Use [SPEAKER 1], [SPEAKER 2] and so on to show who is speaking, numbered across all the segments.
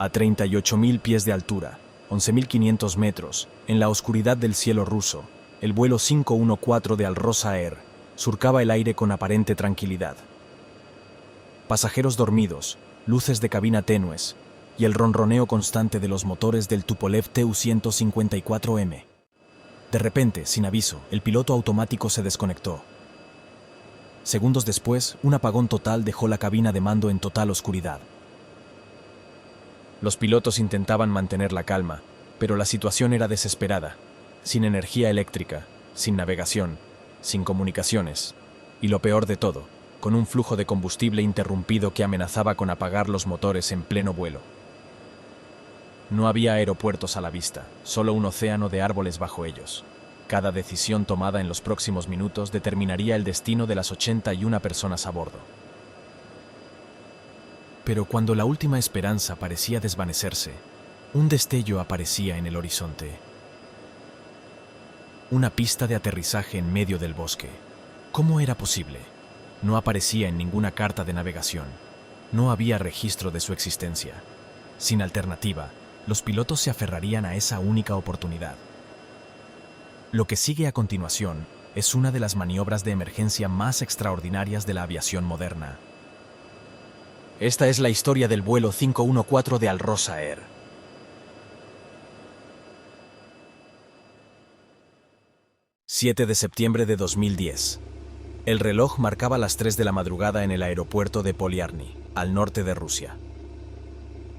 [SPEAKER 1] a 38.000 pies de altura, 11.500 metros, en la oscuridad del cielo ruso, el vuelo 514 de Al Rosa Air surcaba el aire con aparente tranquilidad. Pasajeros dormidos, luces de cabina tenues y el ronroneo constante de los motores del Tupolev Tu-154M. De repente, sin aviso, el piloto automático se desconectó. Segundos después, un apagón total dejó la cabina de mando en total oscuridad. Los pilotos intentaban mantener la calma, pero la situación era desesperada, sin energía eléctrica, sin navegación, sin comunicaciones, y lo peor de todo, con un flujo de combustible interrumpido que amenazaba con apagar los motores en pleno vuelo. No había aeropuertos a la vista, solo un océano de árboles bajo ellos. Cada decisión tomada en los próximos minutos determinaría el destino de las 81 personas a bordo. Pero cuando la última esperanza parecía desvanecerse, un destello aparecía en el horizonte. Una pista de aterrizaje en medio del bosque. ¿Cómo era posible? No aparecía en ninguna carta de navegación. No había registro de su existencia. Sin alternativa, los pilotos se aferrarían a esa única oportunidad. Lo que sigue a continuación es una de las maniobras de emergencia más extraordinarias de la aviación moderna. Esta es la historia del vuelo 514 de Al Rosa Air. ...7 de septiembre de 2010. El reloj marcaba las 3 de la madrugada en el aeropuerto de Polyarny, al norte de Rusia.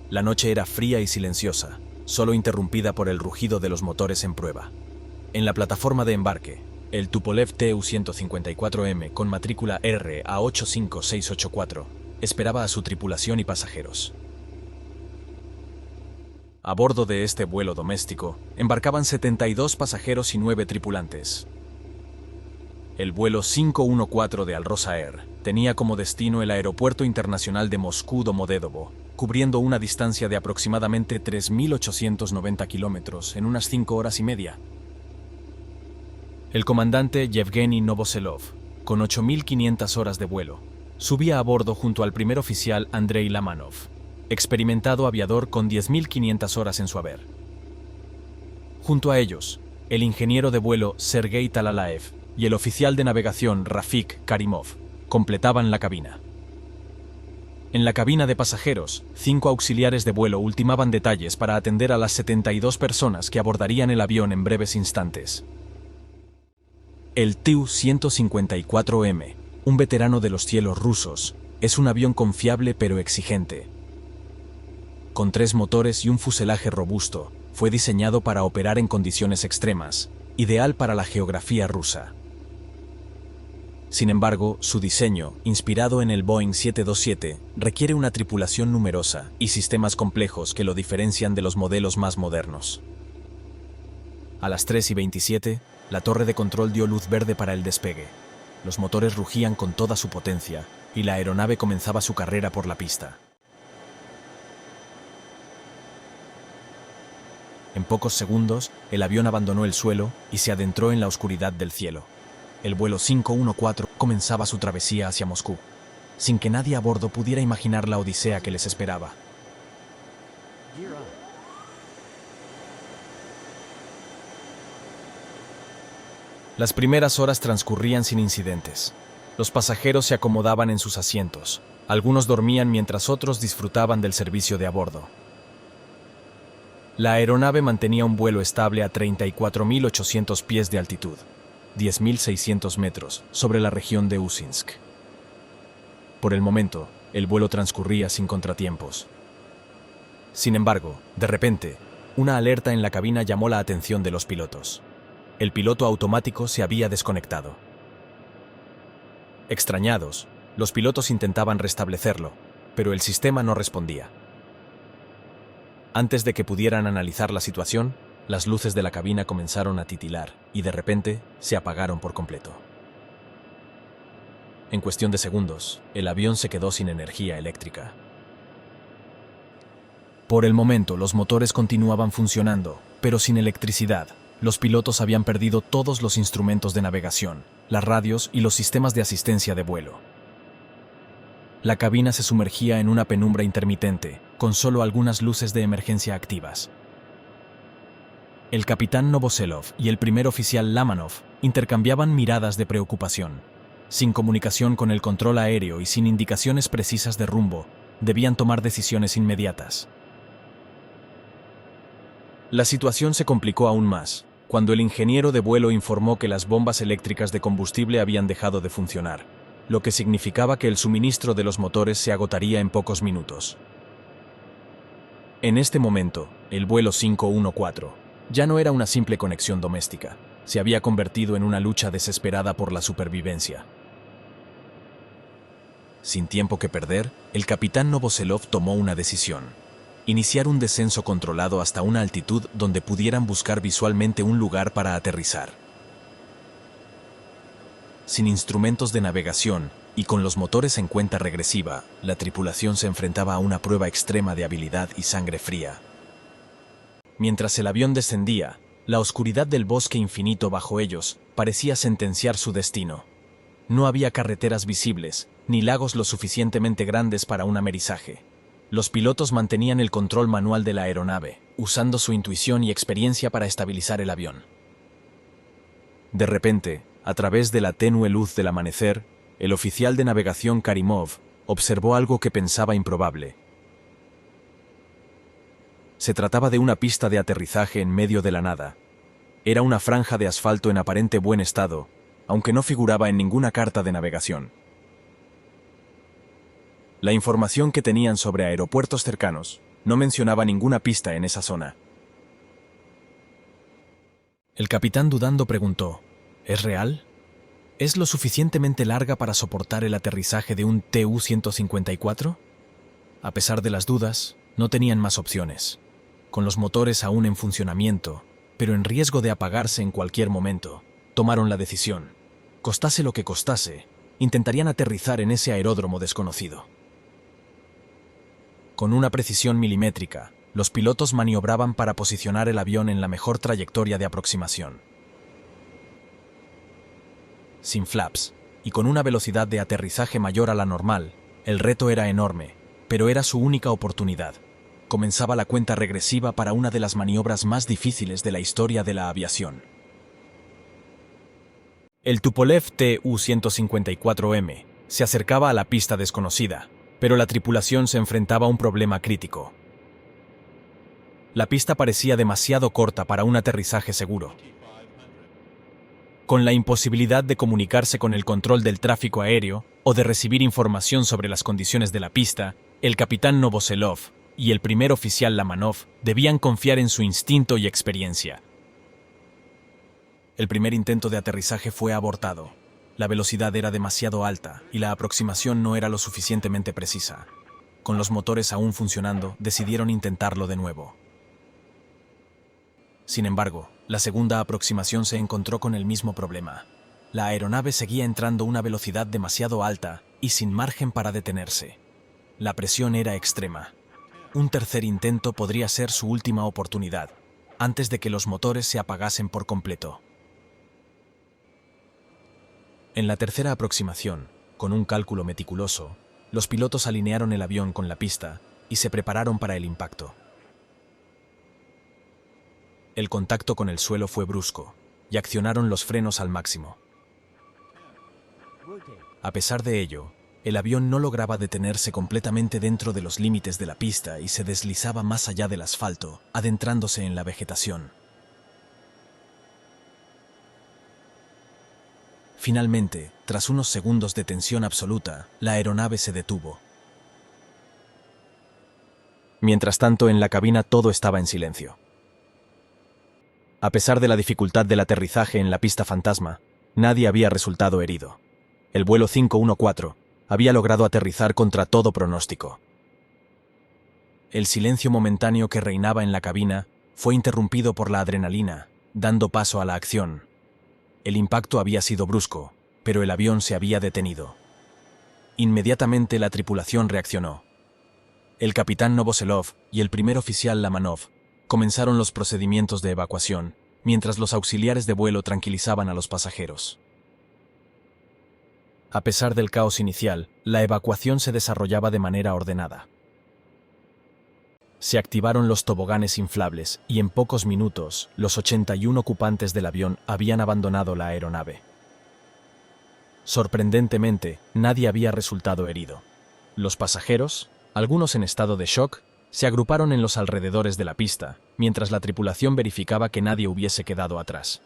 [SPEAKER 1] La noche era fría y silenciosa, solo interrumpida por el rugido de los motores en prueba. En la plataforma de embarque, el Tupolev Tu-154M con matrícula RA85684 esperaba a su tripulación y pasajeros. A bordo de este vuelo doméstico, embarcaban 72 pasajeros y 9 tripulantes. El vuelo 514 de Al Rosa Air tenía como destino el Aeropuerto Internacional de Moscú-Domodedovo, cubriendo una distancia de aproximadamente 3.890 kilómetros en unas 5 horas y media. El comandante Yevgeny Novoselov, con 8.500 horas de vuelo, subía a bordo junto al primer oficial Andrei Lamanov, experimentado aviador con 10.500 horas en su haber. Junto a ellos, el ingeniero de vuelo Sergei Talalaev y el oficial de navegación Rafik Karimov completaban la cabina. En la cabina de pasajeros, 5 auxiliares de vuelo ultimaban detalles para atender a las 72 personas que abordarían el avión en breves instantes. El Tu-154M, un veterano de los cielos rusos, es un avión confiable pero exigente. Con 3 motores y un fuselaje robusto, fue diseñado para operar en condiciones extremas, ideal para la geografía rusa. Sin embargo, su diseño, inspirado en el Boeing 727, requiere una tripulación numerosa y sistemas complejos que lo diferencian de los modelos más modernos. A las 3:27, la torre de control dio luz verde para el despegue. Los motores rugían con toda su potencia y la aeronave comenzaba su carrera por la pista. En pocos segundos, el avión abandonó el suelo y se adentró en la oscuridad del cielo. El vuelo 514 comenzaba su travesía hacia Moscú, sin que nadie a bordo pudiera imaginar la odisea que les esperaba. Las primeras horas transcurrían sin incidentes. Los pasajeros se acomodaban en sus asientos. Algunos dormían mientras otros disfrutaban del servicio de a bordo. La aeronave mantenía un vuelo estable a 34.800 pies de altitud, 10.600 metros, sobre la región de Usinsk. Por el momento, el vuelo transcurría sin contratiempos. Sin embargo, de repente, una alerta en la cabina llamó la atención de los pilotos. El piloto automático se había desconectado. Extrañados, los pilotos intentaban restablecerlo, pero el sistema no respondía. Antes de que pudieran analizar la situación, las luces de la cabina comenzaron a titilar y de repente se apagaron por completo. En cuestión de segundos, el avión se quedó sin energía eléctrica. Por el momento, los motores continuaban funcionando, pero sin electricidad. Los pilotos habían perdido todos los instrumentos de navegación, las radios y los sistemas de asistencia de vuelo. La cabina se sumergía en una penumbra intermitente, con solo algunas luces de emergencia activas. El capitán Novoselov y el primer oficial Lamanov intercambiaban miradas de preocupación. Sin comunicación con el control aéreo y sin indicaciones precisas de rumbo, debían tomar decisiones inmediatas. La situación se complicó aún más, cuando el ingeniero de vuelo informó que las bombas eléctricas de combustible habían dejado de funcionar, lo que significaba que el suministro de los motores se agotaría en pocos minutos. En este momento, el vuelo 514 ya no era una simple conexión doméstica, se había convertido en una lucha desesperada por la supervivencia. Sin tiempo que perder, el capitán Novoselov tomó una decisión: iniciar un descenso controlado hasta una altitud donde pudieran buscar visualmente un lugar para aterrizar. Sin instrumentos de navegación y con los motores en cuenta regresiva, la tripulación se enfrentaba a una prueba extrema de habilidad y sangre fría. Mientras el avión descendía, la oscuridad del bosque infinito bajo ellos parecía sentenciar su destino. No había carreteras visibles, ni lagos lo suficientemente grandes para un amerizaje. Los pilotos mantenían el control manual de la aeronave, usando su intuición y experiencia para estabilizar el avión. De repente, a través de la tenue luz del amanecer, el oficial de navegación Karimov observó algo que pensaba improbable. Se trataba de una pista de aterrizaje en medio de la nada. Era una franja de asfalto en aparente buen estado, aunque no figuraba en ninguna carta de navegación. La información que tenían sobre aeropuertos cercanos no mencionaba ninguna pista en esa zona. El capitán dudando preguntó: ¿es real? ¿Es lo suficientemente larga para soportar el aterrizaje de un Tu-154? A pesar de las dudas, no tenían más opciones. Con los motores aún en funcionamiento, pero en riesgo de apagarse en cualquier momento, tomaron la decisión. Costase lo que costase, intentarían aterrizar en ese aeródromo desconocido. Con una precisión milimétrica, los pilotos maniobraban para posicionar el avión en la mejor trayectoria de aproximación. Sin flaps, y con una velocidad de aterrizaje mayor a la normal, el reto era enorme, pero era su única oportunidad. Comenzaba la cuenta regresiva para una de las maniobras más difíciles de la historia de la aviación. El Tupolev Tu-154M se acercaba a la pista desconocida, pero la tripulación se enfrentaba a un problema crítico. La pista parecía demasiado corta para un aterrizaje seguro. Con la imposibilidad de comunicarse con el control del tráfico aéreo o de recibir información sobre las condiciones de la pista, el capitán Novoselov y el primer oficial Lamanov debían confiar en su instinto y experiencia. El primer intento de aterrizaje fue abortado. La velocidad era demasiado alta y la aproximación no era lo suficientemente precisa. Con los motores aún funcionando, decidieron intentarlo de nuevo. Sin embargo, la segunda aproximación se encontró con el mismo problema. La aeronave seguía entrando a una velocidad demasiado alta y sin margen para detenerse. La presión era extrema. Un tercer intento podría ser su última oportunidad, antes de que los motores se apagasen por completo. En la tercera aproximación, con un cálculo meticuloso, los pilotos alinearon el avión con la pista y se prepararon para el impacto. El contacto con el suelo fue brusco y accionaron los frenos al máximo. A pesar de ello, el avión no lograba detenerse completamente dentro de los límites de la pista y se deslizaba más allá del asfalto, adentrándose en la vegetación. Finalmente, tras unos segundos de tensión absoluta, la aeronave se detuvo. Mientras tanto, en la cabina todo estaba en silencio. A pesar de la dificultad del aterrizaje en la pista fantasma, nadie había resultado herido. El vuelo 514 había logrado aterrizar contra todo pronóstico. El silencio momentáneo que reinaba en la cabina fue interrumpido por la adrenalina, dando paso a la acción. El impacto había sido brusco, pero el avión se había detenido. Inmediatamente la tripulación reaccionó. El capitán Novoselov y el primer oficial Lamanov comenzaron los procedimientos de evacuación, mientras los auxiliares de vuelo tranquilizaban a los pasajeros. A pesar del caos inicial, la evacuación se desarrollaba de manera ordenada. Se activaron los toboganes inflables y en pocos minutos, los 81 ocupantes del avión habían abandonado la aeronave. Sorprendentemente, nadie había resultado herido. Los pasajeros, algunos en estado de shock, se agruparon en los alrededores de la pista, mientras la tripulación verificaba que nadie hubiese quedado atrás.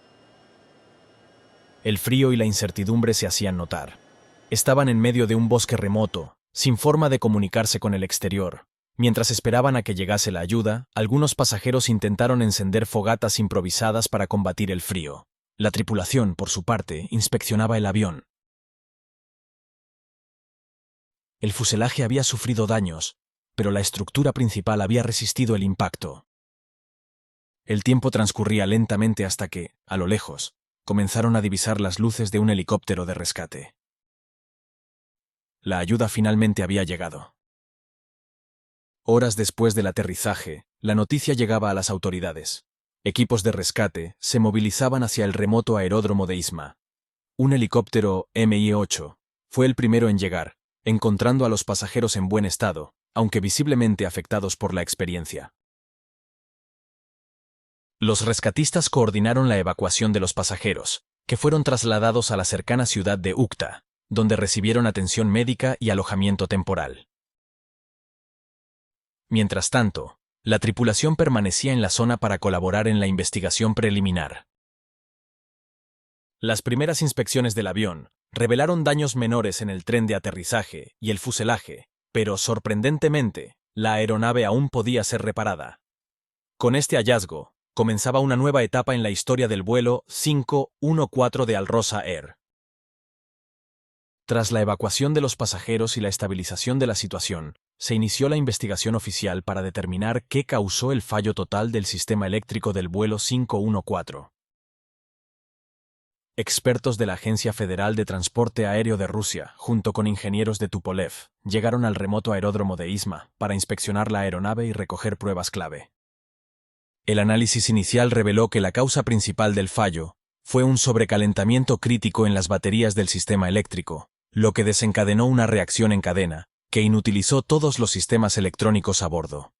[SPEAKER 1] El frío y la incertidumbre se hacían notar. Estaban en medio de un bosque remoto, sin forma de comunicarse con el exterior. Mientras esperaban a que llegase la ayuda, algunos pasajeros intentaron encender fogatas improvisadas para combatir el frío. La tripulación, por su parte, inspeccionaba el avión. El fuselaje había sufrido daños, pero la estructura principal había resistido el impacto. El tiempo transcurría lentamente hasta que, a lo lejos, comenzaron a divisar las luces de un helicóptero de rescate. La ayuda finalmente había llegado. Horas después del aterrizaje, la noticia llegaba a las autoridades. Equipos de rescate se movilizaban hacia el remoto aeródromo de Izma. Un helicóptero Mi-8 fue el primero en llegar, encontrando a los pasajeros en buen estado, aunque visiblemente afectados por la experiencia. Los rescatistas coordinaron la evacuación de los pasajeros, que fueron trasladados a la cercana ciudad de Ucta, donde recibieron atención médica y alojamiento temporal. Mientras tanto, la tripulación permanecía en la zona para colaborar en la investigación preliminar. Las primeras inspecciones del avión revelaron daños menores en el tren de aterrizaje y el fuselaje, pero sorprendentemente, la aeronave aún podía ser reparada. Con este hallazgo, comenzaba una nueva etapa en la historia del vuelo 514 de Al Rosa Air. Tras la evacuación de los pasajeros y la estabilización de la situación, se inició la investigación oficial para determinar qué causó el fallo total del sistema eléctrico del vuelo 514. Expertos de la Agencia Federal de Transporte Aéreo de Rusia, junto con ingenieros de Tupolev, llegaron al remoto aeródromo de Izma para inspeccionar la aeronave y recoger pruebas clave. El análisis inicial reveló que la causa principal del fallo fue un sobrecalentamiento crítico en las baterías del sistema eléctrico, lo que desencadenó una reacción en cadena, que inutilizó todos los sistemas electrónicos a bordo.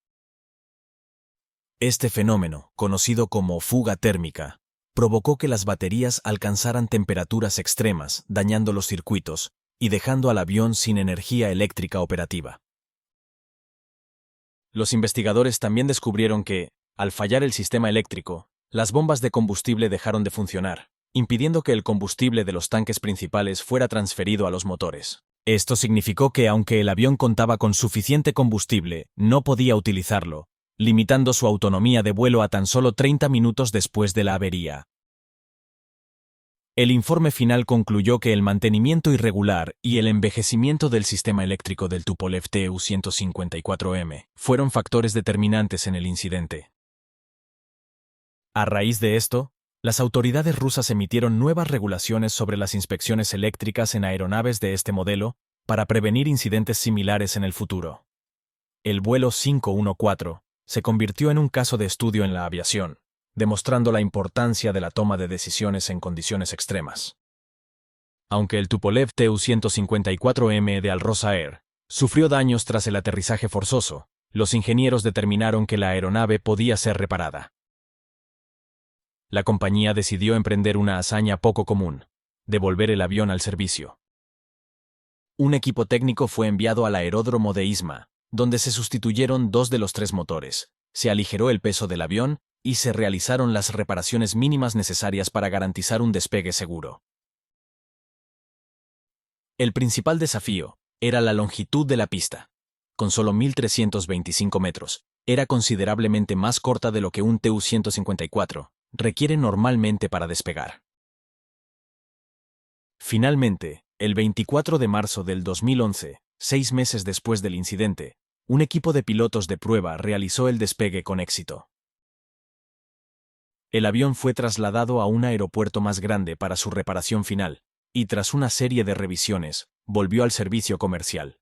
[SPEAKER 1] Este fenómeno, conocido como fuga térmica, provocó que las baterías alcanzaran temperaturas extremas, dañando los circuitos y dejando al avión sin energía eléctrica operativa. Los investigadores también descubrieron que, al fallar el sistema eléctrico, las bombas de combustible dejaron de funcionar, impidiendo que el combustible de los tanques principales fuera transferido a los motores. Esto significó que aunque el avión contaba con suficiente combustible, no podía utilizarlo, limitando su autonomía de vuelo a tan solo 30 minutos después de la avería. El informe final concluyó que el mantenimiento irregular y el envejecimiento del sistema eléctrico del Tupolev Tu-154M fueron factores determinantes en el incidente. A raíz de esto, las autoridades rusas emitieron nuevas regulaciones sobre las inspecciones eléctricas en aeronaves de este modelo para prevenir incidentes similares en el futuro. El vuelo 514 se convirtió en un caso de estudio en la aviación, demostrando la importancia de la toma de decisiones en condiciones extremas. Aunque el Tupolev Tu-154M de Al Rosa Air sufrió daños tras el aterrizaje forzoso, los ingenieros determinaron que la aeronave podía ser reparada. La compañía decidió emprender una hazaña poco común: devolver el avión al servicio. Un equipo técnico fue enviado al aeródromo de Izma, donde se sustituyeron 2 de los 3 motores, se aligeró el peso del avión y se realizaron las reparaciones mínimas necesarias para garantizar un despegue seguro. El principal desafío era la longitud de la pista. Con solo 1.325 metros, era considerablemente más corta de lo que un Tu-154 requiere normalmente para despegar. Finalmente, el 24 de marzo del 2011, 6 meses después del incidente, un equipo de pilotos de prueba realizó el despegue con éxito. El avión fue trasladado a un aeropuerto más grande para su reparación final, y tras una serie de revisiones, volvió al servicio comercial.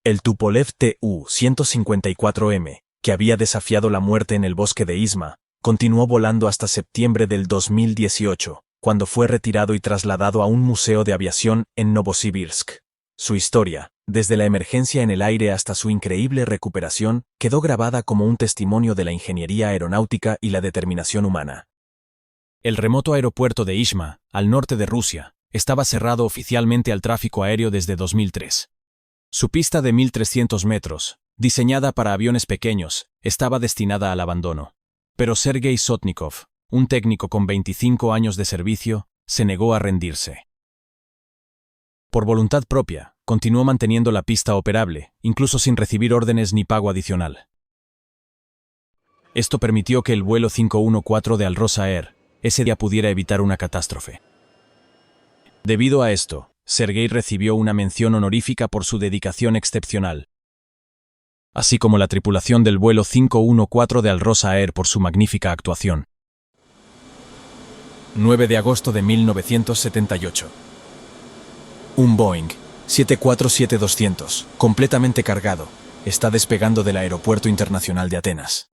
[SPEAKER 1] El Tupolev Tu-154M, que había desafiado la muerte en el bosque de Izma, continuó volando hasta septiembre del 2018, cuando fue retirado y trasladado a un museo de aviación en Novosibirsk. Su historia, desde la emergencia en el aire hasta su increíble recuperación, quedó grabada como un testimonio de la ingeniería aeronáutica y la determinación humana. El remoto aeropuerto de Ishma, al norte de Rusia, estaba cerrado oficialmente al tráfico aéreo desde 2003. Su pista de 1.300 metros, diseñada para aviones pequeños, estaba destinada al abandono. Pero Sergei Sotnikov, un técnico con 25 años de servicio, se negó a rendirse. Por voluntad propia, continuó manteniendo la pista operable, incluso sin recibir órdenes ni pago adicional. Esto permitió que el vuelo 514 de Al Rosa Air ese día pudiera evitar una catástrofe. Debido a esto, Sergei recibió una mención honorífica por su dedicación excepcional, así como la tripulación del vuelo 514 de Al Rosa Air por su magnífica actuación. 9 de agosto de 1978. Un Boeing 747-200, completamente cargado, está despegando del Aeropuerto Internacional de Atenas.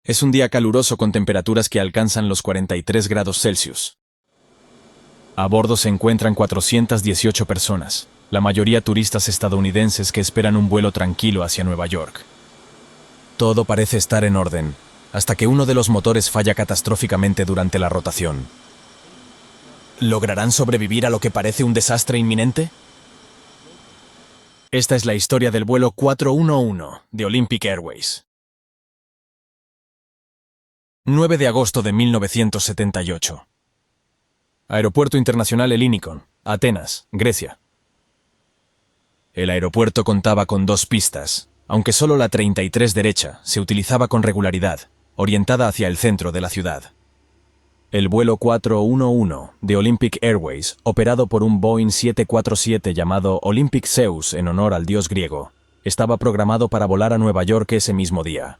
[SPEAKER 1] Es un día caluroso con temperaturas que alcanzan los 43 grados Celsius. A bordo se encuentran 418 personas, la mayoría turistas estadounidenses que esperan un vuelo tranquilo hacia Nueva York. Todo parece estar en orden, hasta que uno de los motores falla catastróficamente durante la rotación. ¿Lograrán sobrevivir a lo que parece un desastre inminente? Esta es la historia del vuelo 411 de Olympic Airways. 9 de agosto de 1978. Aeropuerto Internacional Elínikon, Atenas, Grecia. El aeropuerto contaba con 2 pistas, aunque solo la 33 derecha se utilizaba con regularidad, orientada hacia el centro de la ciudad. El vuelo 411 de Olympic Airways, operado por un Boeing 747 llamado Olympic Zeus en honor al dios griego, estaba programado para volar a Nueva York ese mismo día.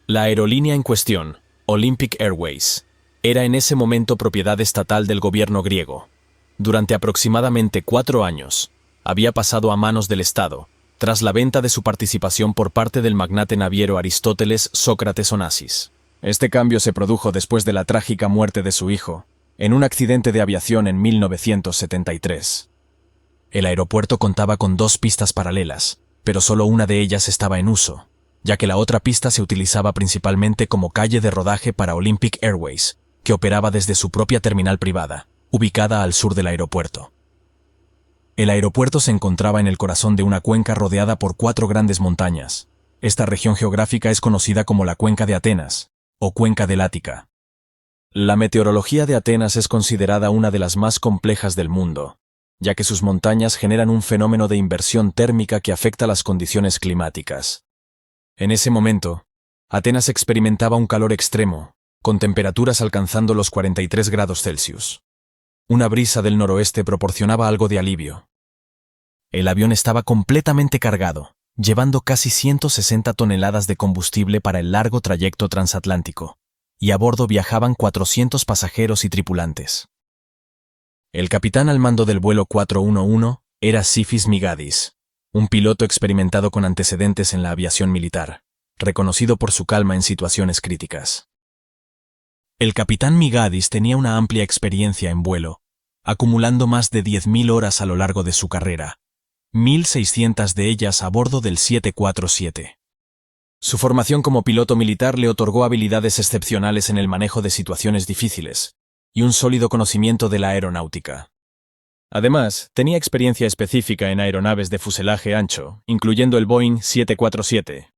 [SPEAKER 1] La aerolínea en cuestión, Olympic Airways, era en ese momento propiedad estatal del gobierno griego. Durante aproximadamente 4 años, había pasado a manos del Estado, tras la venta de su participación por parte del magnate naviero Aristóteles Sócrates Onassis. Este cambio se produjo después de la trágica muerte de su hijo, en un accidente de aviación en 1973. El aeropuerto contaba con 2 pistas paralelas, pero solo una de ellas estaba en uso, ya que la otra pista se utilizaba principalmente como calle de rodaje para Olympic Airways, que operaba desde su propia terminal privada, ubicada al sur del aeropuerto. El aeropuerto se encontraba en el corazón de una cuenca rodeada por 4 grandes montañas. Esta región geográfica es conocida como la Cuenca de Atenas, o Cuenca del Ática. La meteorología de Atenas es considerada una de las más complejas del mundo, ya que sus montañas generan un fenómeno de inversión térmica que afecta las condiciones climáticas. En ese momento, Atenas experimentaba un calor extremo, con temperaturas alcanzando los 43 grados Celsius. Una brisa del noroeste proporcionaba algo de alivio. El avión estaba completamente cargado, llevando casi 160 toneladas de combustible para el largo trayecto transatlántico, y a bordo viajaban 400 pasajeros y tripulantes. El capitán al mando del vuelo 411 era Sifis Migadis, un piloto experimentado con antecedentes en la aviación militar, reconocido por su calma en situaciones críticas. El capitán Migadis tenía una amplia experiencia en vuelo, acumulando más de 10.000 horas a lo largo de su carrera, 1.600 de ellas a bordo del 747. Su formación como piloto militar le otorgó habilidades excepcionales en el manejo de situaciones difíciles y un sólido conocimiento de la aeronáutica. Además, tenía experiencia específica en aeronaves de fuselaje ancho, incluyendo el Boeing 747.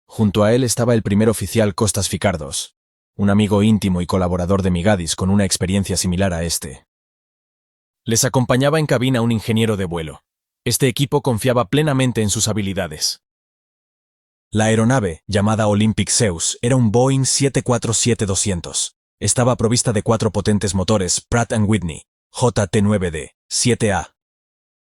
[SPEAKER 1] Junto a él estaba el primer oficial Kostas Fikardos, un amigo íntimo y colaborador de Migadis con una experiencia similar a este. Les acompañaba en cabina un ingeniero de vuelo. Este equipo confiaba plenamente en sus habilidades. La aeronave, llamada Olympic Zeus, era un Boeing 747-200. Estaba provista de 4 potentes motores Pratt & Whitney, JT9D, 7A.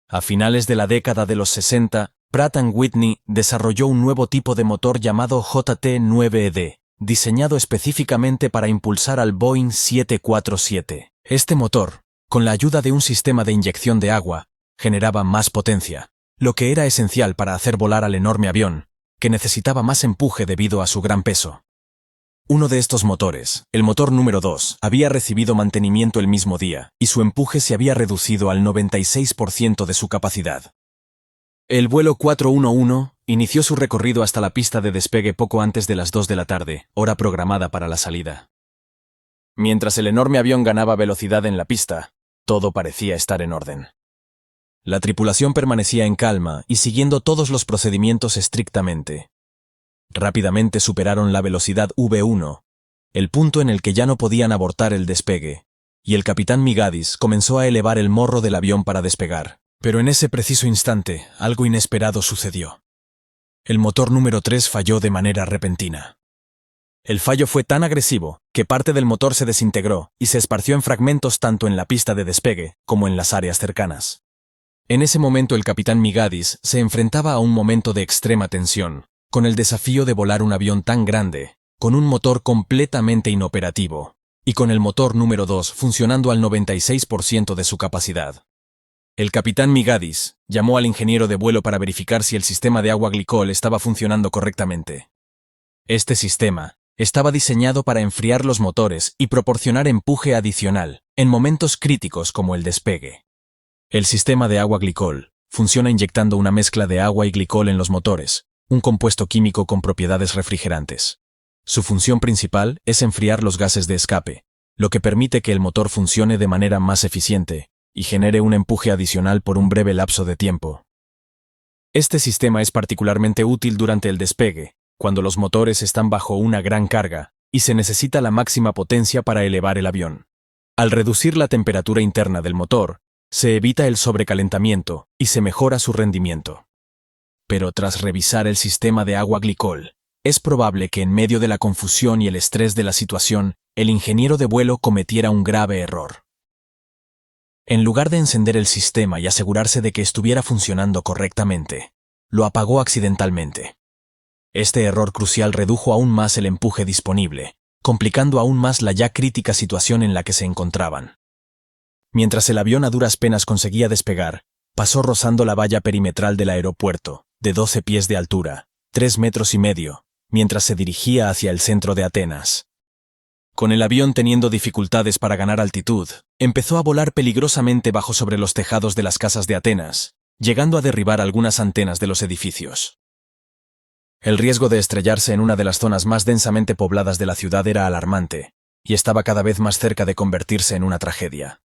[SPEAKER 1] A finales de la década de los 60, Pratt & Whitney desarrolló un nuevo tipo de motor llamado JT9D, diseñado específicamente para impulsar al Boeing 747. Este motor, con la ayuda de un sistema de inyección de agua, generaba más potencia, lo que era esencial para hacer volar al enorme avión, que necesitaba más empuje debido a su gran peso. Uno de estos motores, el motor número 2, había recibido mantenimiento el mismo día, y su empuje se había reducido al 96% de su capacidad. El vuelo 411 inició su recorrido hasta la pista de despegue poco antes de las 2 de la tarde, hora programada para la salida. Mientras el enorme avión ganaba velocidad en la pista, todo parecía estar en orden. La tripulación permanecía en calma y siguiendo todos los procedimientos estrictamente. Rápidamente superaron la velocidad V1, el punto en el que ya no podían abortar el despegue, y el capitán Migadis comenzó a elevar el morro del avión para despegar. Pero en ese preciso instante, algo inesperado sucedió. El motor número 3 falló de manera repentina. El fallo fue tan agresivo que parte del motor se desintegró y se esparció en fragmentos tanto en la pista de despegue como en las áreas cercanas. En ese momento el capitán Migadis se enfrentaba a un momento de extrema tensión, con el desafío de volar un avión tan grande, con un motor completamente inoperativo, y con el motor número 2 funcionando al 96% de su capacidad. El capitán Migadis llamó al ingeniero de vuelo para verificar si el sistema de agua glicol estaba funcionando correctamente. Este sistema estaba diseñado para enfriar los motores y proporcionar empuje adicional en momentos críticos como el despegue. El sistema de agua glicol funciona inyectando una mezcla de agua y glicol en los motores, un compuesto químico con propiedades refrigerantes. Su función principal es enfriar los gases de escape, lo que permite que el motor funcione de manera más eficiente y genere un empuje adicional por un breve lapso de tiempo. Este sistema es particularmente útil durante el despegue, cuando los motores están bajo una gran carga y se necesita la máxima potencia para elevar el avión. Al reducir la temperatura interna del motor, se evita el sobrecalentamiento y se mejora su rendimiento. Pero tras revisar el sistema de agua glicol, es probable que en medio de la confusión y el estrés de la situación, el ingeniero de vuelo cometiera un grave error. En lugar de encender el sistema y asegurarse de que estuviera funcionando correctamente, lo apagó accidentalmente. Este error crucial redujo aún más el empuje disponible, complicando aún más la ya crítica situación en la que se encontraban. Mientras el avión a duras penas conseguía despegar, pasó rozando la valla perimetral del aeropuerto, de 12 pies de altura, 3,5 metros, mientras se dirigía hacia el centro de Atenas. Con el avión teniendo dificultades para ganar altitud, empezó a volar peligrosamente bajo sobre los tejados de las casas de Atenas, llegando a derribar algunas antenas de los edificios. El riesgo de estrellarse en una de las zonas más densamente pobladas de la ciudad era alarmante, y estaba cada vez más cerca de convertirse en una tragedia.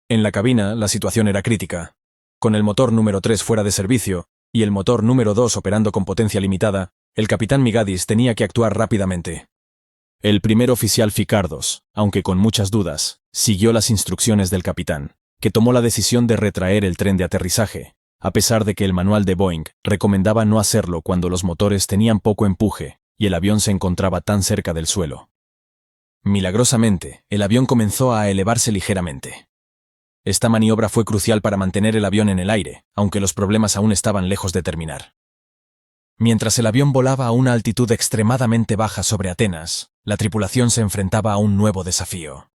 [SPEAKER 1] En la cabina, la situación era crítica. Con el motor número 3 fuera de servicio, y el motor número 2 operando con potencia limitada, el capitán Migadis tenía que actuar rápidamente. El primer oficial Ficardos, aunque con muchas dudas, siguió las instrucciones del capitán, que tomó la decisión de retraer el tren de aterrizaje, a pesar de que el manual de Boeing recomendaba no hacerlo cuando los motores tenían poco empuje y el avión se encontraba tan cerca del suelo. Milagrosamente, el avión comenzó a elevarse ligeramente. Esta maniobra fue crucial para mantener el avión en el aire, aunque los problemas aún estaban lejos de terminar. Mientras el avión volaba a una altitud extremadamente baja sobre Atenas, la tripulación se enfrentaba a un nuevo desafío.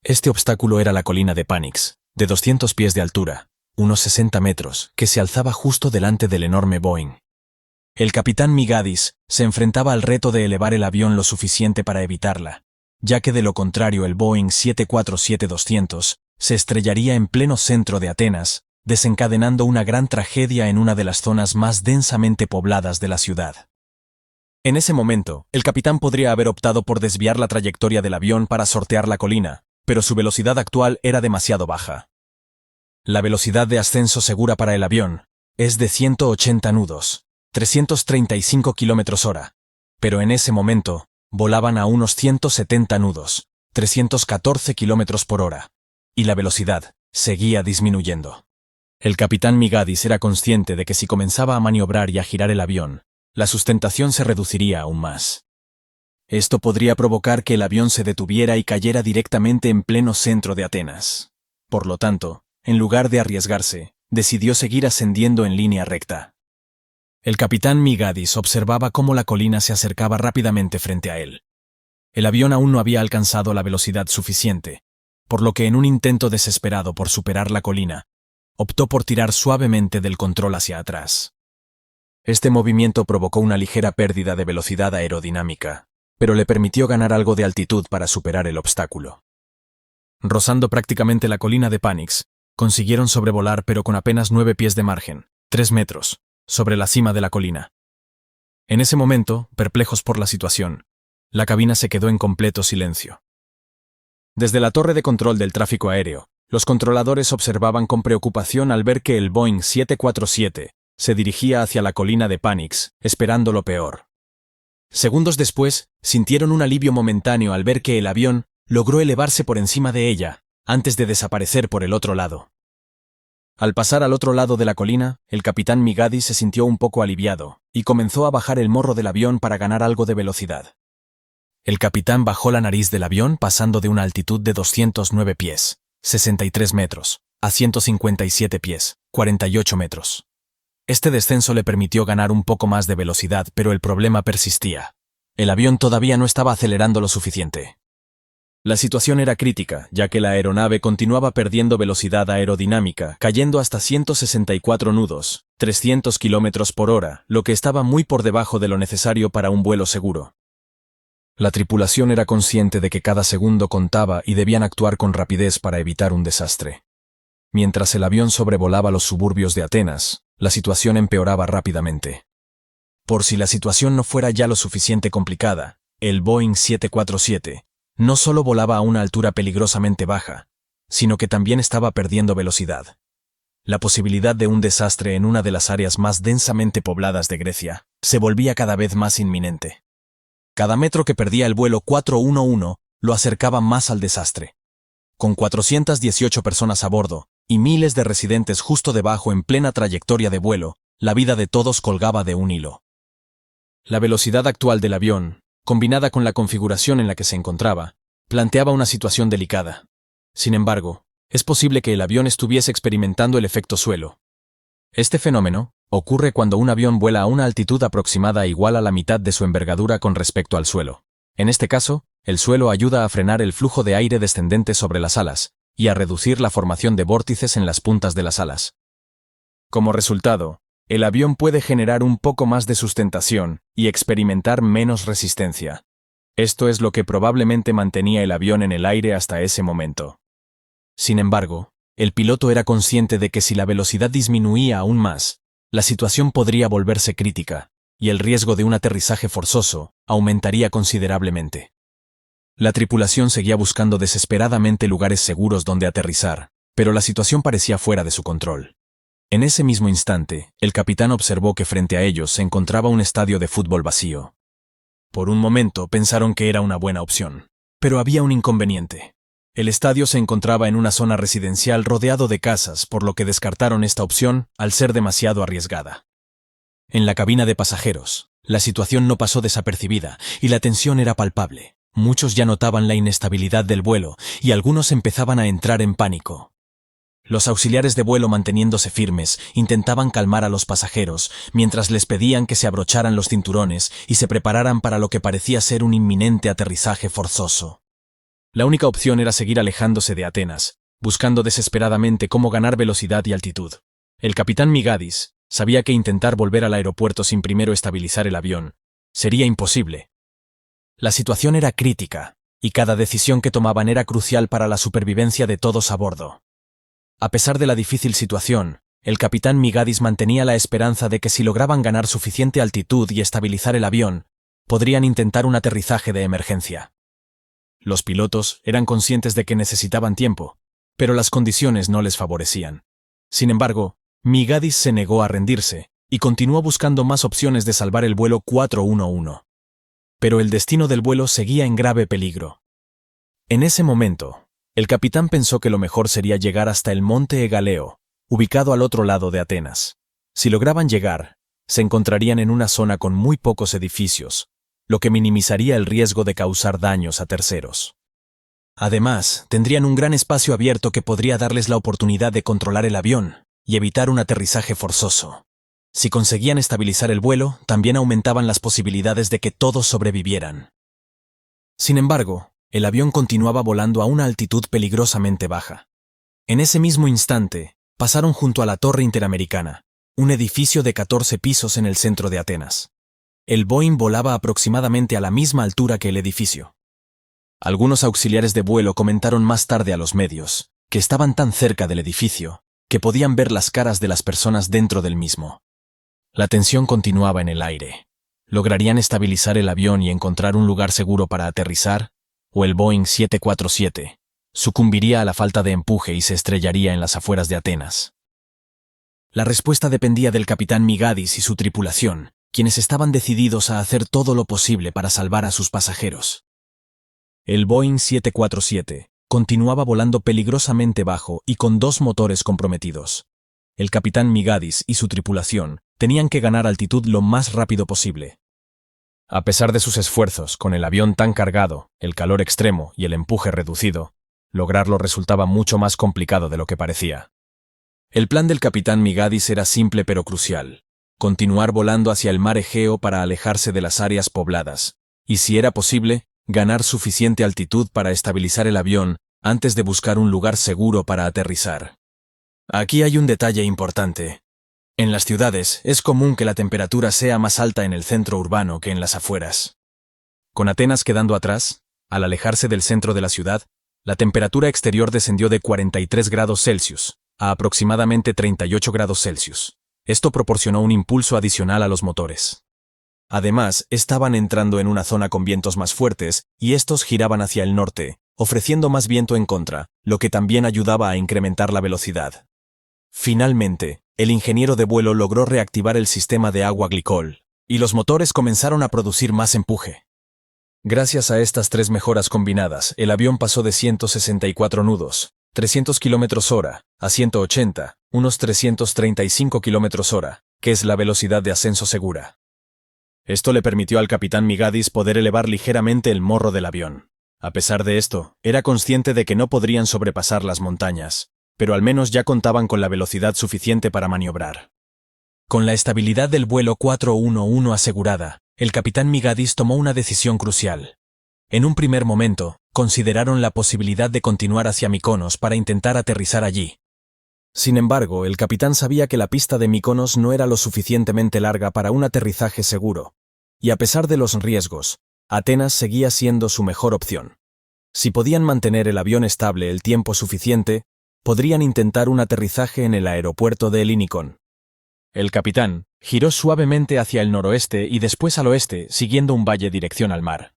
[SPEAKER 1] Este obstáculo era la colina de Pánix, de 200 pies de altura, unos 60 metros, que se alzaba justo delante del enorme Boeing. El capitán Migadis se enfrentaba al reto de elevar el avión lo suficiente para evitarla, ya que de lo contrario el Boeing 747-200 se estrellaría en pleno centro de Atenas, desencadenando una gran tragedia en una de las zonas más densamente pobladas de la ciudad. En ese momento, el capitán podría haber optado por desviar la trayectoria del avión para sortear la colina, pero su velocidad actual era demasiado baja. La velocidad de ascenso segura para el avión es de 180 nudos, 335 km/h, pero en ese momento volaban a unos 170 nudos, 314 km/h, y la velocidad seguía disminuyendo. El capitán Migadis era consciente de que si comenzaba a maniobrar y a girar el avión, la sustentación se reduciría aún más. Esto podría provocar que el avión se detuviera y cayera directamente en pleno centro de Atenas. Por lo tanto, en lugar de arriesgarse, decidió seguir ascendiendo en línea recta. El capitán Migadis observaba cómo la colina se acercaba rápidamente frente a él. El avión aún no había alcanzado la velocidad suficiente, por lo que en un intento desesperado por superar la colina, optó por tirar suavemente del control hacia atrás. Este movimiento provocó una ligera pérdida de velocidad aerodinámica, pero le permitió ganar algo de altitud para superar el obstáculo. Rozando prácticamente la colina de Phoenix, consiguieron sobrevolar pero con apenas 9 pies de margen, 3 metros, sobre la cima de la colina. En ese momento, perplejos por la situación, la cabina se quedó en completo silencio. Desde la torre de control del tráfico aéreo, los controladores observaban con preocupación al ver que el Boeing 747 se dirigía hacia la colina de Phoenix, esperando lo peor. Segundos después, sintieron un alivio momentáneo al ver que el avión logró elevarse por encima de ella, antes de desaparecer por el otro lado. Al pasar al otro lado de la colina, el capitán Migadi se sintió un poco aliviado y comenzó a bajar el morro del avión para ganar algo de velocidad. El capitán bajó la nariz del avión pasando de una altitud de 209 pies, 63 metros, a 157 pies, 48 metros. Este descenso le permitió ganar un poco más de velocidad, pero el problema persistía. El avión todavía no estaba acelerando lo suficiente. La situación era crítica, ya que la aeronave continuaba perdiendo velocidad aerodinámica, cayendo hasta 164 nudos, 300 km por hora, lo que estaba muy por debajo de lo necesario para un vuelo seguro. La tripulación era consciente de que cada segundo contaba y debían actuar con rapidez para evitar un desastre. Mientras el avión sobrevolaba los suburbios de Atenas, la situación empeoraba rápidamente. Por si la situación no fuera ya lo suficiente complicada, el Boeing 747 no solo volaba a una altura peligrosamente baja, sino que también estaba perdiendo velocidad. La posibilidad de un desastre en una de las áreas más densamente pobladas de Grecia se volvía cada vez más inminente. Cada metro que perdía el vuelo 411 lo acercaba más al desastre. Con 418 personas a bordo y miles de residentes justo debajo en plena trayectoria de vuelo, la vida de todos colgaba de un hilo. La velocidad actual del avión, combinada con la configuración en la que se encontraba, planteaba una situación delicada. Sin embargo, es posible que el avión estuviese experimentando el efecto suelo. Este fenómeno ocurre cuando un avión vuela a una altitud aproximada igual a la mitad de su envergadura con respecto al suelo. En este caso, el suelo ayuda a frenar el flujo de aire descendente sobre las alas y a reducir la formación de vórtices en las puntas de las alas. Como resultado, el avión puede generar un poco más de sustentación y experimentar menos resistencia. Esto es lo que probablemente mantenía el avión en el aire hasta ese momento. Sin embargo, el piloto era consciente de que si la velocidad disminuía aún más, la situación podría volverse crítica, y el riesgo de un aterrizaje forzoso aumentaría considerablemente. La tripulación seguía buscando desesperadamente lugares seguros donde aterrizar, pero la situación parecía fuera de su control. En ese mismo instante, el capitán observó que frente a ellos se encontraba un estadio de fútbol vacío. Por un momento pensaron que era una buena opción, pero había un inconveniente. El estadio se encontraba en una zona residencial rodeado de casas, por lo que descartaron esta opción al ser demasiado arriesgada. En la cabina de pasajeros, la situación no pasó desapercibida y la tensión era palpable. Muchos ya notaban la inestabilidad del vuelo y algunos empezaban a entrar en pánico. Los auxiliares de vuelo, manteniéndose firmes, intentaban calmar a los pasajeros mientras les pedían que se abrocharan los cinturones y se prepararan para lo que parecía ser un inminente aterrizaje forzoso. La única opción era seguir alejándose de Atenas, buscando desesperadamente cómo ganar velocidad y altitud. El capitán Migadis sabía que intentar volver al aeropuerto sin primero estabilizar el avión sería imposible. La situación era crítica, y cada decisión que tomaban era crucial para la supervivencia de todos a bordo. A pesar de la difícil situación, el capitán Migadis mantenía la esperanza de que si lograban ganar suficiente altitud y estabilizar el avión, podrían intentar un aterrizaje de emergencia. Los pilotos eran conscientes de que necesitaban tiempo, pero las condiciones no les favorecían. Sin embargo, Migadis se negó a rendirse y continuó buscando más opciones de salvar el vuelo 411. Pero el destino del vuelo seguía en grave peligro. En ese momento, el capitán pensó que lo mejor sería llegar hasta el monte Egaleo, ubicado al otro lado de Atenas. Si lograban llegar, se encontrarían en una zona con muy pocos edificios, lo que minimizaría el riesgo de causar daños a terceros. Además, tendrían un gran espacio abierto que podría darles la oportunidad de controlar el avión y evitar un aterrizaje forzoso. Si conseguían estabilizar el vuelo, también aumentaban las posibilidades de que todos sobrevivieran. Sin embargo, el avión continuaba volando a una altitud peligrosamente baja. En ese mismo instante, pasaron junto a la Torre Interamericana, un edificio de 14 pisos en el centro de Atenas. El Boeing volaba aproximadamente a la misma altura que el edificio. Algunos auxiliares de vuelo comentaron más tarde a los medios que estaban tan cerca del edificio que podían ver las caras de las personas dentro del mismo. La tensión continuaba en el aire. ¿Lograrían estabilizar el avión y encontrar un lugar seguro para aterrizar? ¿O el Boeing 747 sucumbiría a la falta de empuje y se estrellaría en las afueras de Atenas? La respuesta dependía del capitán Migadis y su tripulación, quienes estaban decididos a hacer todo lo posible para salvar a sus pasajeros. El Boeing 747 continuaba volando peligrosamente bajo y con 2 motores comprometidos. El capitán Migadis y su tripulación tenían que ganar altitud lo más rápido posible. A pesar de sus esfuerzos, con el avión tan cargado, el calor extremo y el empuje reducido, lograrlo resultaba mucho más complicado de lo que parecía. El plan del capitán Migadis era simple pero crucial: continuar volando hacia el mar Egeo para alejarse de las áreas pobladas, y si era posible, ganar suficiente altitud para estabilizar el avión antes de buscar un lugar seguro para aterrizar. Aquí hay un detalle importante. En las ciudades es común que la temperatura sea más alta en el centro urbano que en las afueras. Con Atenas quedando atrás, al alejarse del centro de la ciudad, la temperatura exterior descendió de 43 grados Celsius a aproximadamente 38 grados Celsius. Esto proporcionó un impulso adicional a los motores. Además, estaban entrando en una zona con vientos más fuertes y estos giraban hacia el norte, ofreciendo más viento en contra, lo que también ayudaba a incrementar la velocidad. Finalmente, el ingeniero de vuelo logró reactivar el sistema de agua glicol, y los motores comenzaron a producir más empuje. Gracias a estas 3 mejoras combinadas, el avión pasó de 164 nudos, 300 km/h, a 180, unos 335 km/h, que es la velocidad de ascenso segura. Esto le permitió al capitán Migadis poder elevar ligeramente el morro del avión. A pesar de esto, era consciente de que no podrían sobrepasar las montañas, pero al menos ya contaban con la velocidad suficiente para maniobrar. Con la estabilidad del vuelo 411 asegurada, el capitán Migadis tomó una decisión crucial. En un primer momento, consideraron la posibilidad de continuar hacia Mykonos para intentar aterrizar allí. Sin embargo, el capitán sabía que la pista de Mykonos no era lo suficientemente larga para un aterrizaje seguro, y a pesar de los riesgos, Atenas seguía siendo su mejor opción. Si podían mantener el avión estable el tiempo suficiente, podrían intentar un aterrizaje en el aeropuerto de Ellinikon. El capitán giró suavemente hacia el noroeste y después al oeste, siguiendo un valle dirección al mar.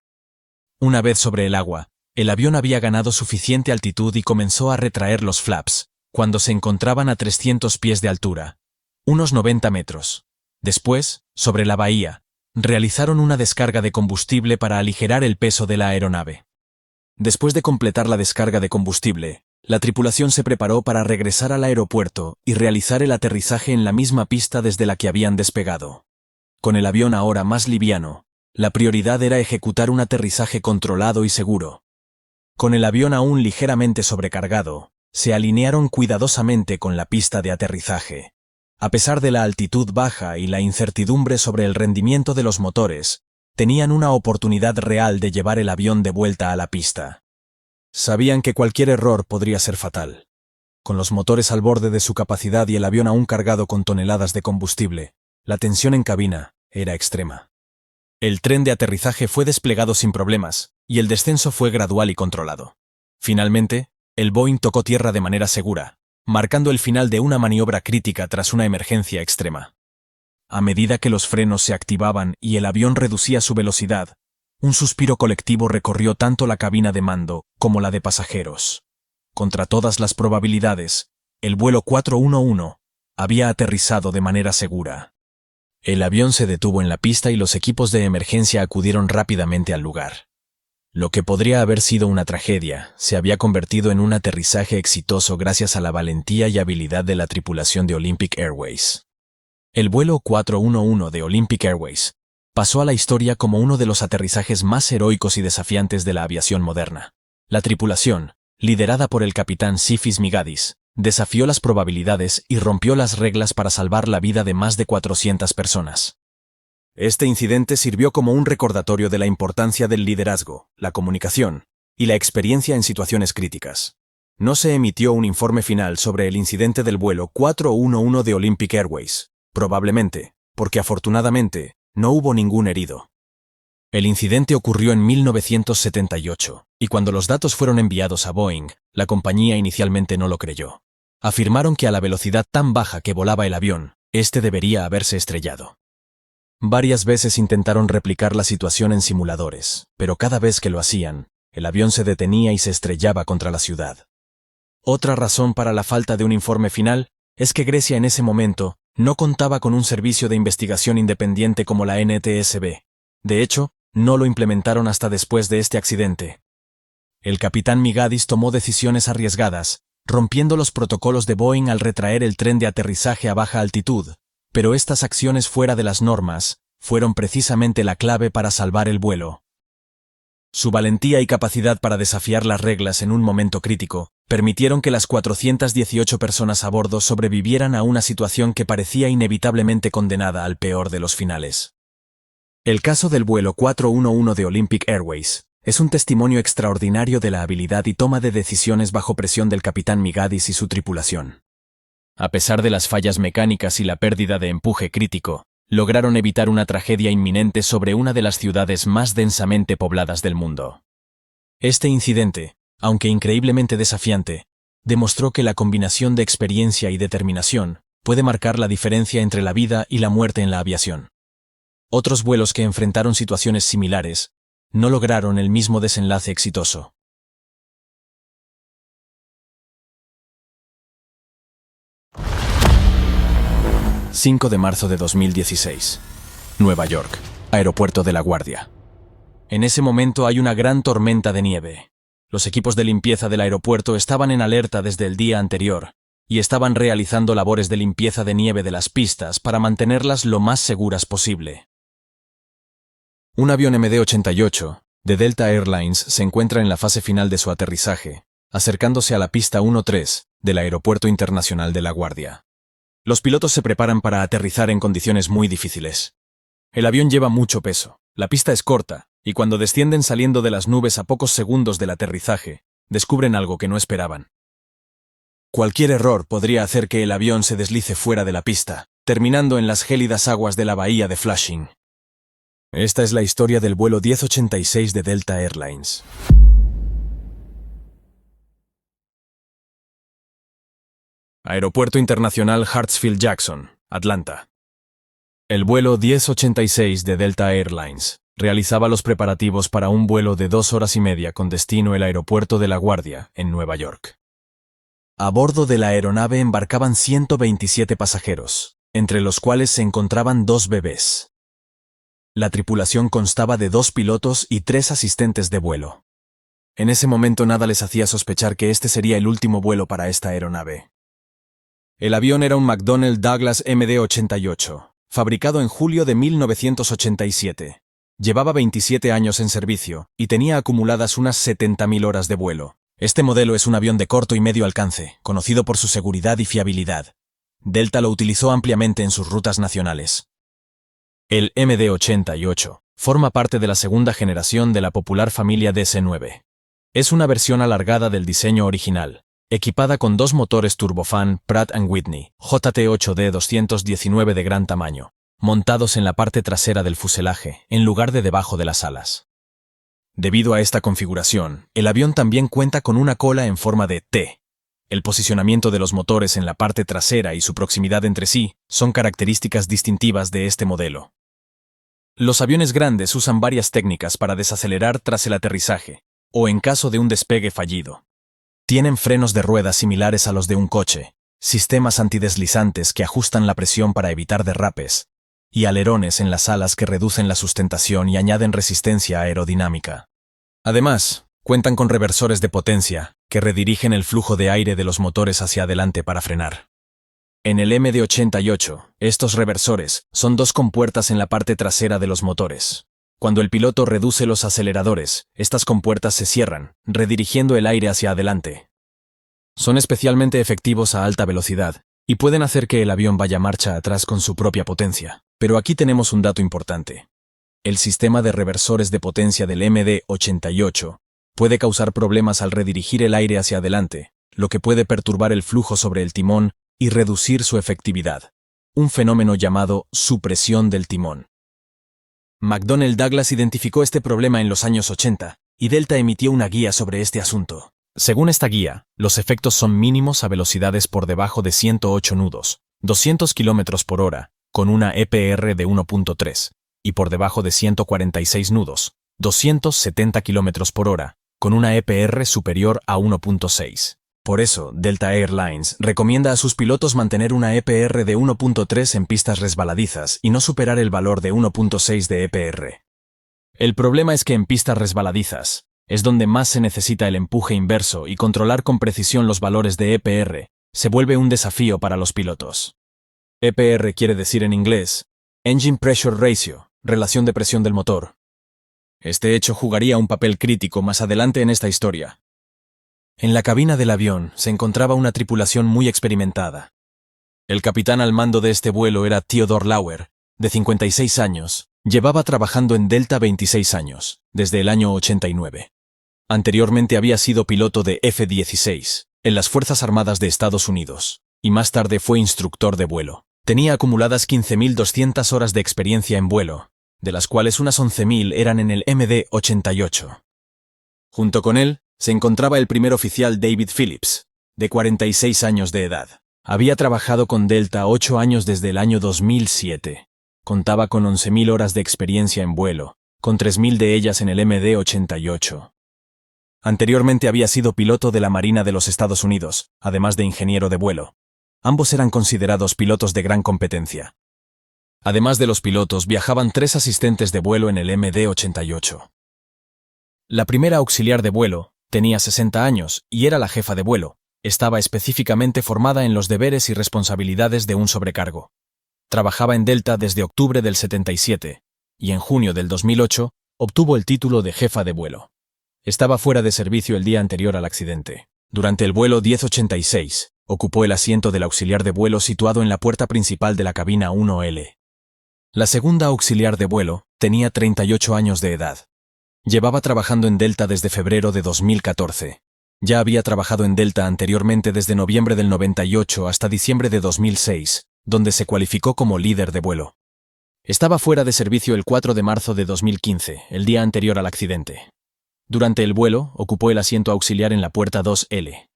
[SPEAKER 1] Una vez sobre el agua, el avión había ganado suficiente altitud y comenzó a retraer los flaps, cuando se encontraban a 300 pies de altura, unos 90 metros. Después, sobre la bahía, realizaron una descarga de combustible para aligerar el peso de la aeronave. Después de completar la descarga de combustible, la tripulación se preparó para regresar al aeropuerto y realizar el aterrizaje en la misma pista desde la que habían despegado. Con el avión ahora más liviano, la prioridad era ejecutar un aterrizaje controlado y seguro. Con el avión aún ligeramente sobrecargado, se alinearon cuidadosamente con la pista de aterrizaje. A pesar de la altitud baja y la incertidumbre sobre el rendimiento de los motores, tenían una oportunidad real de llevar el avión de vuelta a la pista. Sabían que cualquier error podría ser fatal. Con los motores al borde de su capacidad y el avión aún cargado con toneladas de combustible, la tensión en cabina era extrema. El tren de aterrizaje fue desplegado sin problemas, y el descenso fue gradual y controlado. Finalmente, el Boeing tocó tierra de manera segura, marcando el final de una maniobra crítica tras una emergencia extrema. A medida que los frenos se activaban y el avión reducía su velocidad, un suspiro colectivo recorrió tanto la cabina de mando como la de pasajeros. Contra todas las probabilidades, el vuelo 411 había aterrizado de manera segura. El avión se detuvo en la pista y los equipos de emergencia acudieron rápidamente al lugar. Lo que podría haber sido una tragedia se había convertido en un aterrizaje exitoso gracias a la valentía y habilidad de la tripulación de Olympic Airways. El vuelo 411 de Olympic Airways pasó a la historia como uno de los aterrizajes más heroicos y desafiantes de la aviación moderna. La tripulación, liderada por el capitán Sifis Migadis, desafió las probabilidades y rompió las reglas para salvar la vida de más de 400 personas. Este incidente sirvió como un recordatorio de la importancia del liderazgo, la comunicación y la experiencia en situaciones críticas. No se emitió un informe final sobre el incidente del vuelo 411 de Olympic Airways, probablemente porque afortunadamente No hubo ningún herido. El incidente ocurrió en 1978, y cuando los datos fueron enviados a Boeing, la compañía inicialmente no lo creyó. Afirmaron que a la velocidad tan baja que volaba el avión, este debería haberse estrellado. Varias veces intentaron replicar la situación en simuladores, pero cada vez que lo hacían, el avión se detenía y se estrellaba contra la ciudad. Otra razón para la falta de un informe final es que Grecia en ese momento no contaba con un servicio de investigación independiente como la NTSB. De hecho, no lo implementaron hasta después de este accidente. El capitán Migadis tomó decisiones arriesgadas, rompiendo los protocolos de Boeing al retraer el tren de aterrizaje a baja altitud, pero estas acciones fuera de las normas fueron precisamente la clave para salvar el vuelo. Su valentía y capacidad para desafiar las reglas en un momento crítico permitieron que las 418 personas a bordo sobrevivieran a una situación que parecía inevitablemente condenada al peor de los finales. El caso del vuelo 411 de Olympic Airways es un testimonio extraordinario de la habilidad y toma de decisiones bajo presión del capitán Migadis y su tripulación. A pesar de las fallas mecánicas y la pérdida de empuje crítico, lograron evitar una tragedia inminente sobre una de las ciudades más densamente pobladas del mundo. Este incidente, aunque increíblemente desafiante, demostró que la combinación de experiencia y determinación puede marcar la diferencia entre la vida y la muerte en la aviación. Otros vuelos que enfrentaron situaciones similares no lograron el mismo desenlace exitoso. 5 de marzo de 2016. Nueva York, Aeropuerto de LaGuardia. En ese momento hay una gran tormenta de nieve. Los equipos de limpieza del aeropuerto estaban en alerta desde el día anterior y estaban realizando labores de limpieza de nieve de las pistas para mantenerlas lo más seguras posible. Un avión MD-88 de Delta Airlines se encuentra en la fase final de su aterrizaje, acercándose a la pista 13 del Aeropuerto Internacional de LaGuardia. Los pilotos se preparan para aterrizar en condiciones muy difíciles. El avión lleva mucho peso, la pista es corta, y cuando descienden saliendo de las nubes a pocos segundos del aterrizaje, descubren algo que no esperaban. Cualquier error podría hacer que el avión se deslice fuera de la pista, terminando en las gélidas aguas de la bahía de Flushing. Esta es la historia del vuelo 1086 de Delta Airlines. Aeropuerto Internacional Hartsfield-Jackson, Atlanta. El vuelo 1086 de Delta Airlines realizaba los preparativos para un vuelo de 2 horas y media con destino el aeropuerto de LaGuardia, en Nueva York. A bordo de la aeronave embarcaban 127 pasajeros, entre los cuales se encontraban 2 bebés. La tripulación constaba de 2 pilotos y 3 asistentes de vuelo. En ese momento nada les hacía sospechar que este sería el último vuelo para esta aeronave. El avión era un McDonnell Douglas MD-88, fabricado en julio de 1987. Llevaba 27 años en servicio y tenía acumuladas unas 70.000 horas de vuelo. Este modelo es un avión de corto y medio alcance, conocido por su seguridad y fiabilidad. Delta lo utilizó ampliamente en sus rutas nacionales. El MD-88 forma parte de la segunda generación de la popular familia DC-9. Es una versión alargada del diseño original, equipada con 2 motores turbofan Pratt & Whitney JT8D219 de gran tamaño, montados en la parte trasera del fuselaje, en lugar de debajo de las alas. Debido a esta configuración, el avión también cuenta con una cola en forma de T. El posicionamiento de los motores en la parte trasera y su proximidad entre sí son características distintivas de este modelo. Los aviones grandes usan varias técnicas para desacelerar tras el aterrizaje, o en caso de un despegue fallido. Tienen frenos de ruedas similares a los de un coche, sistemas antideslizantes que ajustan la presión para evitar derrapes, y alerones en las alas que reducen la sustentación y añaden resistencia aerodinámica. Además, cuentan con reversores de potencia que redirigen el flujo de aire de los motores hacia adelante para frenar. En el MD-88, estos reversores son 2 compuertas en la parte trasera de los motores. Cuando el piloto reduce los aceleradores, estas compuertas se cierran, redirigiendo el aire hacia adelante. Son especialmente efectivos a alta velocidad y pueden hacer que el avión vaya marcha atrás con su propia potencia. Pero aquí tenemos un dato importante. El sistema de reversores de potencia del MD-88 puede causar problemas al redirigir el aire hacia adelante, lo que puede perturbar el flujo sobre el timón y reducir su efectividad. Un fenómeno llamado supresión del timón. McDonnell Douglas identificó este problema en los años 80, y Delta emitió una guía sobre este asunto. Según esta guía, los efectos son mínimos a velocidades por debajo de 108 nudos, 200 km por hora, con una EPR de 1.3, y por debajo de 146 nudos, 270 km por hora, con una EPR superior a 1.6. Por eso, Delta Airlines recomienda a sus pilotos mantener una EPR de 1.3 en pistas resbaladizas y no superar el valor de 1.6 de EPR. El problema es que en pistas resbaladizas es donde más se necesita el empuje inverso, y controlar con precisión los valores de EPR se vuelve un desafío para los pilotos. EPR quiere decir en inglés Engine Pressure Ratio, relación de presión del motor. Este hecho jugaría un papel crítico más adelante en esta historia. En la cabina del avión se encontraba una tripulación muy experimentada. El capitán al mando de este vuelo era Theodore Lauer, de 56 años, llevaba trabajando en Delta 26 años, desde el año 89. Anteriormente había sido piloto de F-16, en las Fuerzas Armadas de Estados Unidos, y más tarde fue instructor de vuelo. Tenía acumuladas 15.200 horas de experiencia en vuelo, de las cuales unas 11.000 eran en el MD-88. Junto con él, se encontraba el primer oficial David Phillips, de 46 años de edad. Había trabajado con Delta 8 años desde el año 2007. Contaba con 11.000 horas de experiencia en vuelo, con 3.000 de ellas en el MD-88. Anteriormente había sido piloto de la Marina de los Estados Unidos, además de ingeniero de vuelo. Ambos eran considerados pilotos de gran competencia. Además de los pilotos, viajaban 3 asistentes de vuelo en el MD-88. La primera auxiliar de vuelo tenía 60 años y era la jefa de vuelo. Estaba específicamente formada en los deberes y responsabilidades de un sobrecargo. Trabajaba en Delta desde octubre del 77, y en junio del 2008 obtuvo el título de jefa de vuelo. Estaba fuera de servicio el día anterior al accidente. Durante el vuelo 1086, ocupó el asiento del auxiliar de vuelo situado en la puerta principal de la cabina 1L. La segunda auxiliar de vuelo tenía 38 años de edad. Llevaba trabajando en Delta desde febrero de 2014. Ya había trabajado en Delta anteriormente desde noviembre del 98 hasta diciembre de 2006, donde se cualificó como líder de vuelo. Estaba fuera de servicio el 4 de marzo de 2015, el día anterior al accidente. Durante el vuelo, ocupó el asiento auxiliar en la puerta 2L.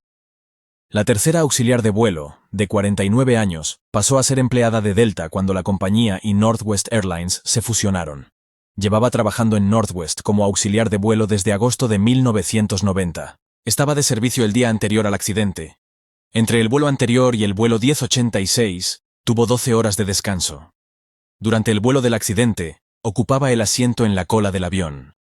[SPEAKER 1] La tercera auxiliar de vuelo, de 49 años, pasó a ser empleada de Delta cuando la compañía y Northwest Airlines se fusionaron. Llevaba trabajando en Northwest como auxiliar de vuelo desde agosto de 1990. Estaba de servicio el día anterior al accidente. Entre el vuelo anterior y el vuelo 1086, tuvo 12 horas de descanso. Durante el vuelo del accidente, ocupaba el asiento en la cola del avión.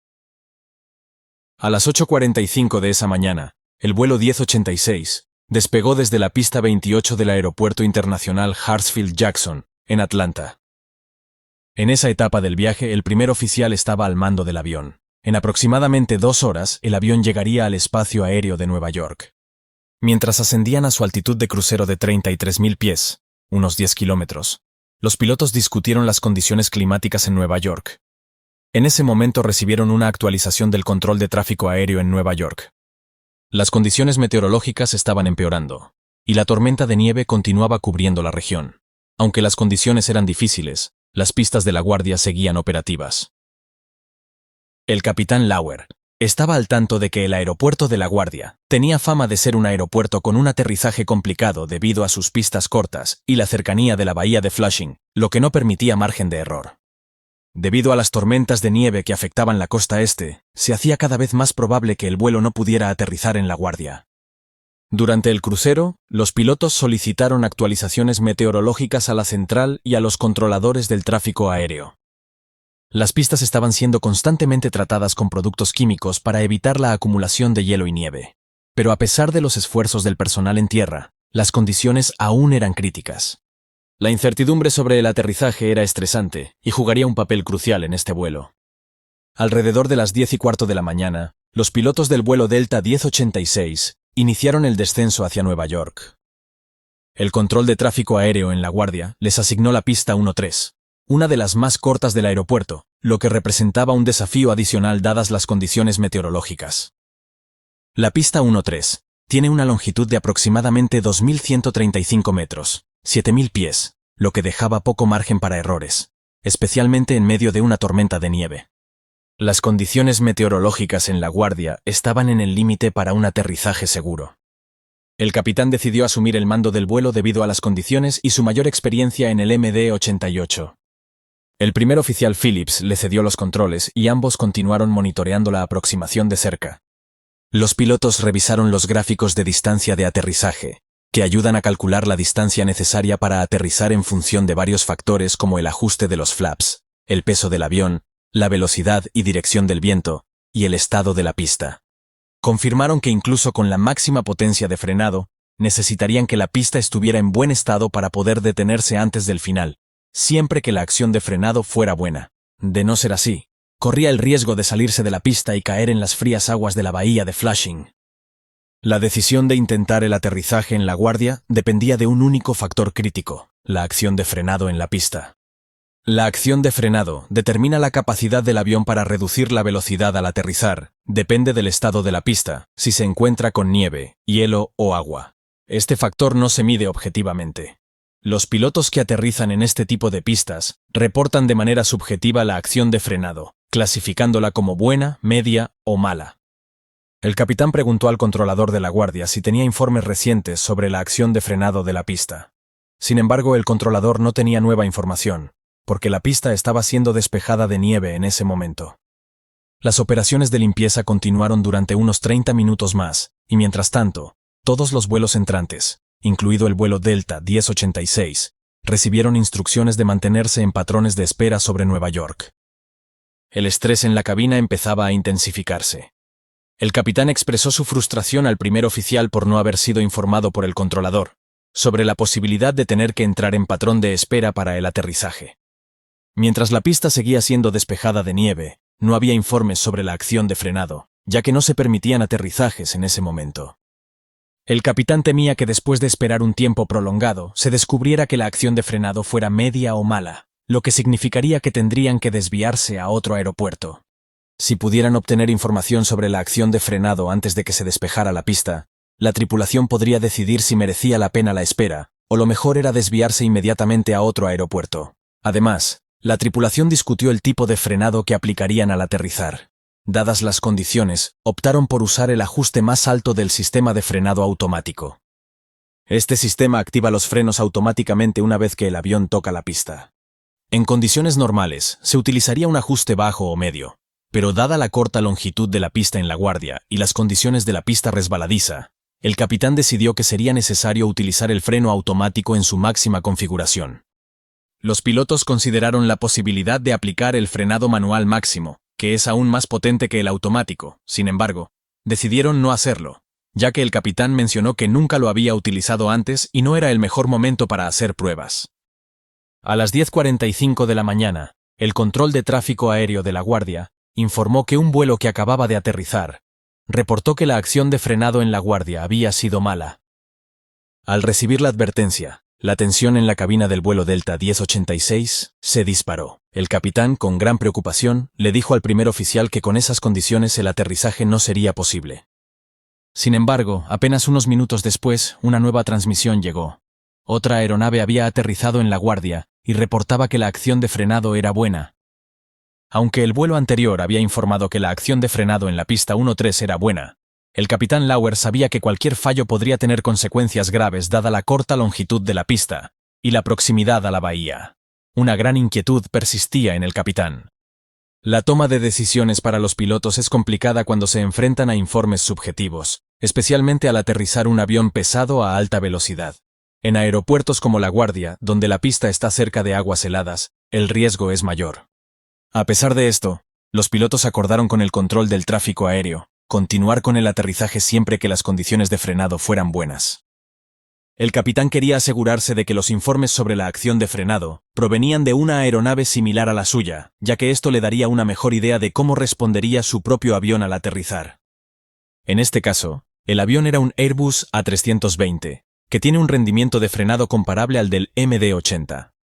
[SPEAKER 1] A las 8:45 de esa mañana, el vuelo 1086 despegó desde la pista 28 del Aeropuerto Internacional Hartsfield-Jackson, en Atlanta. En esa etapa del viaje, el primer oficial estaba al mando del avión. En aproximadamente 2 horas, el avión llegaría al espacio aéreo de Nueva York. Mientras ascendían a su altitud de crucero de 33.000 pies, unos 10 kilómetros, los pilotos discutieron las condiciones climáticas en Nueva York. En ese momento recibieron una actualización del control de tráfico aéreo en Nueva York. Las condiciones meteorológicas estaban empeorando, y la tormenta de nieve continuaba cubriendo la región. Aunque las condiciones eran difíciles, las pistas de la Guardia seguían operativas. El capitán Lauer estaba al tanto de que el aeropuerto de La Guardia tenía fama de ser un aeropuerto con un aterrizaje complicado debido a sus pistas cortas y la cercanía de la bahía de Flushing, lo que no permitía margen de error. Debido a las tormentas de nieve que afectaban la costa este, se hacía cada vez más probable que el vuelo no pudiera aterrizar en La Guardia. Durante el crucero, los pilotos solicitaron actualizaciones meteorológicas a la central y a los controladores del tráfico aéreo. Las pistas estaban siendo constantemente tratadas con productos químicos para evitar la acumulación de hielo y nieve. Pero a pesar de los esfuerzos del personal en tierra, las condiciones aún eran críticas. La incertidumbre sobre el aterrizaje era estresante y jugaría un papel crucial en este vuelo. Alrededor de las 10:15 de la mañana, los pilotos del vuelo Delta 1086 iniciaron el descenso hacia Nueva York. El control de tráfico aéreo en La Guardia les asignó la pista 13, una de las más cortas del aeropuerto, lo que representaba un desafío adicional dadas las condiciones meteorológicas. La pista 13 tiene una longitud de aproximadamente 2.135 metros, 7.000 pies, lo que dejaba poco margen para errores. especialmente en medio de una tormenta de nieve. Las condiciones meteorológicas en La Guardia estaban en el límite para un aterrizaje seguro. El capitán decidió asumir el mando del vuelo debido a las condiciones y su mayor experiencia en el MD-88. El primer oficial Phillips le cedió los controles y ambos continuaron monitoreando la aproximación de cerca. Los pilotos revisaron los gráficos de distancia de aterrizaje, que ayudan a calcular la distancia necesaria para aterrizar en función de varios factores como el ajuste de los flaps, el peso del avión, la velocidad y dirección del viento, y el estado de la pista. Confirmaron que incluso con la máxima potencia de frenado, necesitarían que la pista estuviera en buen estado para poder detenerse antes del final, siempre que la acción de frenado fuera buena. De no ser así, corría el riesgo de salirse de la pista y caer en las frías aguas de la bahía de Flushing. La decisión de intentar el aterrizaje en La Guardia dependía de un único factor crítico, la acción de frenado en la pista. La acción de frenado determina la capacidad del avión para reducir la velocidad al aterrizar, depende del estado de la pista, si se encuentra con nieve, hielo o agua. Este factor no se mide objetivamente. Los pilotos que aterrizan en este tipo de pistas reportan de manera subjetiva la acción de frenado, clasificándola como buena, media o mala. El capitán preguntó al controlador de La Guardia si tenía informes recientes sobre la acción de frenado de la pista. Sin embargo, el controlador no tenía nueva información, porque la pista estaba siendo despejada de nieve en ese momento. Las operaciones de limpieza continuaron durante unos 30 minutos más, y mientras tanto, todos los vuelos entrantes, incluido el vuelo Delta 1086, recibieron instrucciones de mantenerse en patrones de espera sobre Nueva York. El estrés en la cabina empezaba a intensificarse. El capitán expresó su frustración al primer oficial por no haber sido informado por el controlador sobre la posibilidad de tener que entrar en patrón de espera para el aterrizaje. Mientras la pista seguía siendo despejada de nieve, no había informes sobre la acción de frenado, ya que no se permitían aterrizajes en ese momento. El capitán temía que después de esperar un tiempo prolongado, se descubriera que la acción de frenado fuera media o mala, lo que significaría que tendrían que desviarse a otro aeropuerto. Si pudieran obtener información sobre la acción de frenado antes de que se despejara la pista, la tripulación podría decidir si merecía la pena la espera, o lo mejor era desviarse inmediatamente a otro aeropuerto. Además, la tripulación discutió el tipo de frenado que aplicarían al aterrizar. Dadas las condiciones, optaron por usar el ajuste más alto del sistema de frenado automático. Este sistema activa los frenos automáticamente una vez que el avión toca la pista. En condiciones normales, se utilizaría un ajuste bajo o medio, pero dada la corta longitud de la pista en La Guardia y las condiciones de la pista resbaladiza, el capitán decidió que sería necesario utilizar el freno automático en su máxima configuración. Los pilotos consideraron la posibilidad de aplicar el frenado manual máximo, que es aún más potente que el automático. Sin embargo, decidieron no hacerlo, ya que el capitán mencionó que nunca lo había utilizado antes y no era el mejor momento para hacer pruebas. A las 10:45 de la mañana, el control de tráfico aéreo de La Guardia informó que un vuelo que acababa de aterrizar reportó que la acción de frenado en La Guardia había sido mala. Al recibir la advertencia, la tensión en la cabina del vuelo Delta 1086 se disparó. El capitán, con gran preocupación, le dijo al primer oficial que con esas condiciones el aterrizaje no sería posible. Sin embargo, apenas unos minutos después, una nueva transmisión llegó. Otra aeronave había aterrizado en La Guardia y reportaba que la acción de frenado era buena. Aunque el vuelo anterior había informado que la acción de frenado en la pista 13 era buena, el capitán Lauer sabía que cualquier fallo podría tener consecuencias graves dada la corta longitud de la pista y la proximidad a la bahía. Una gran inquietud persistía en el capitán. La toma de decisiones para los pilotos es complicada cuando se enfrentan a informes subjetivos, especialmente al aterrizar un avión pesado a alta velocidad. En aeropuertos como La Guardia, donde la pista está cerca de aguas heladas, el riesgo es mayor. A pesar de esto, los pilotos acordaron con el control del tráfico aéreo continuar con el aterrizaje siempre que las condiciones de frenado fueran buenas. El capitán quería asegurarse de que los informes sobre la acción de frenado provenían de una aeronave similar a la suya, ya que esto le daría una mejor idea de cómo respondería su propio avión al aterrizar. En este caso, el avión era un Airbus A320, que tiene un rendimiento de frenado comparable al del MD-80.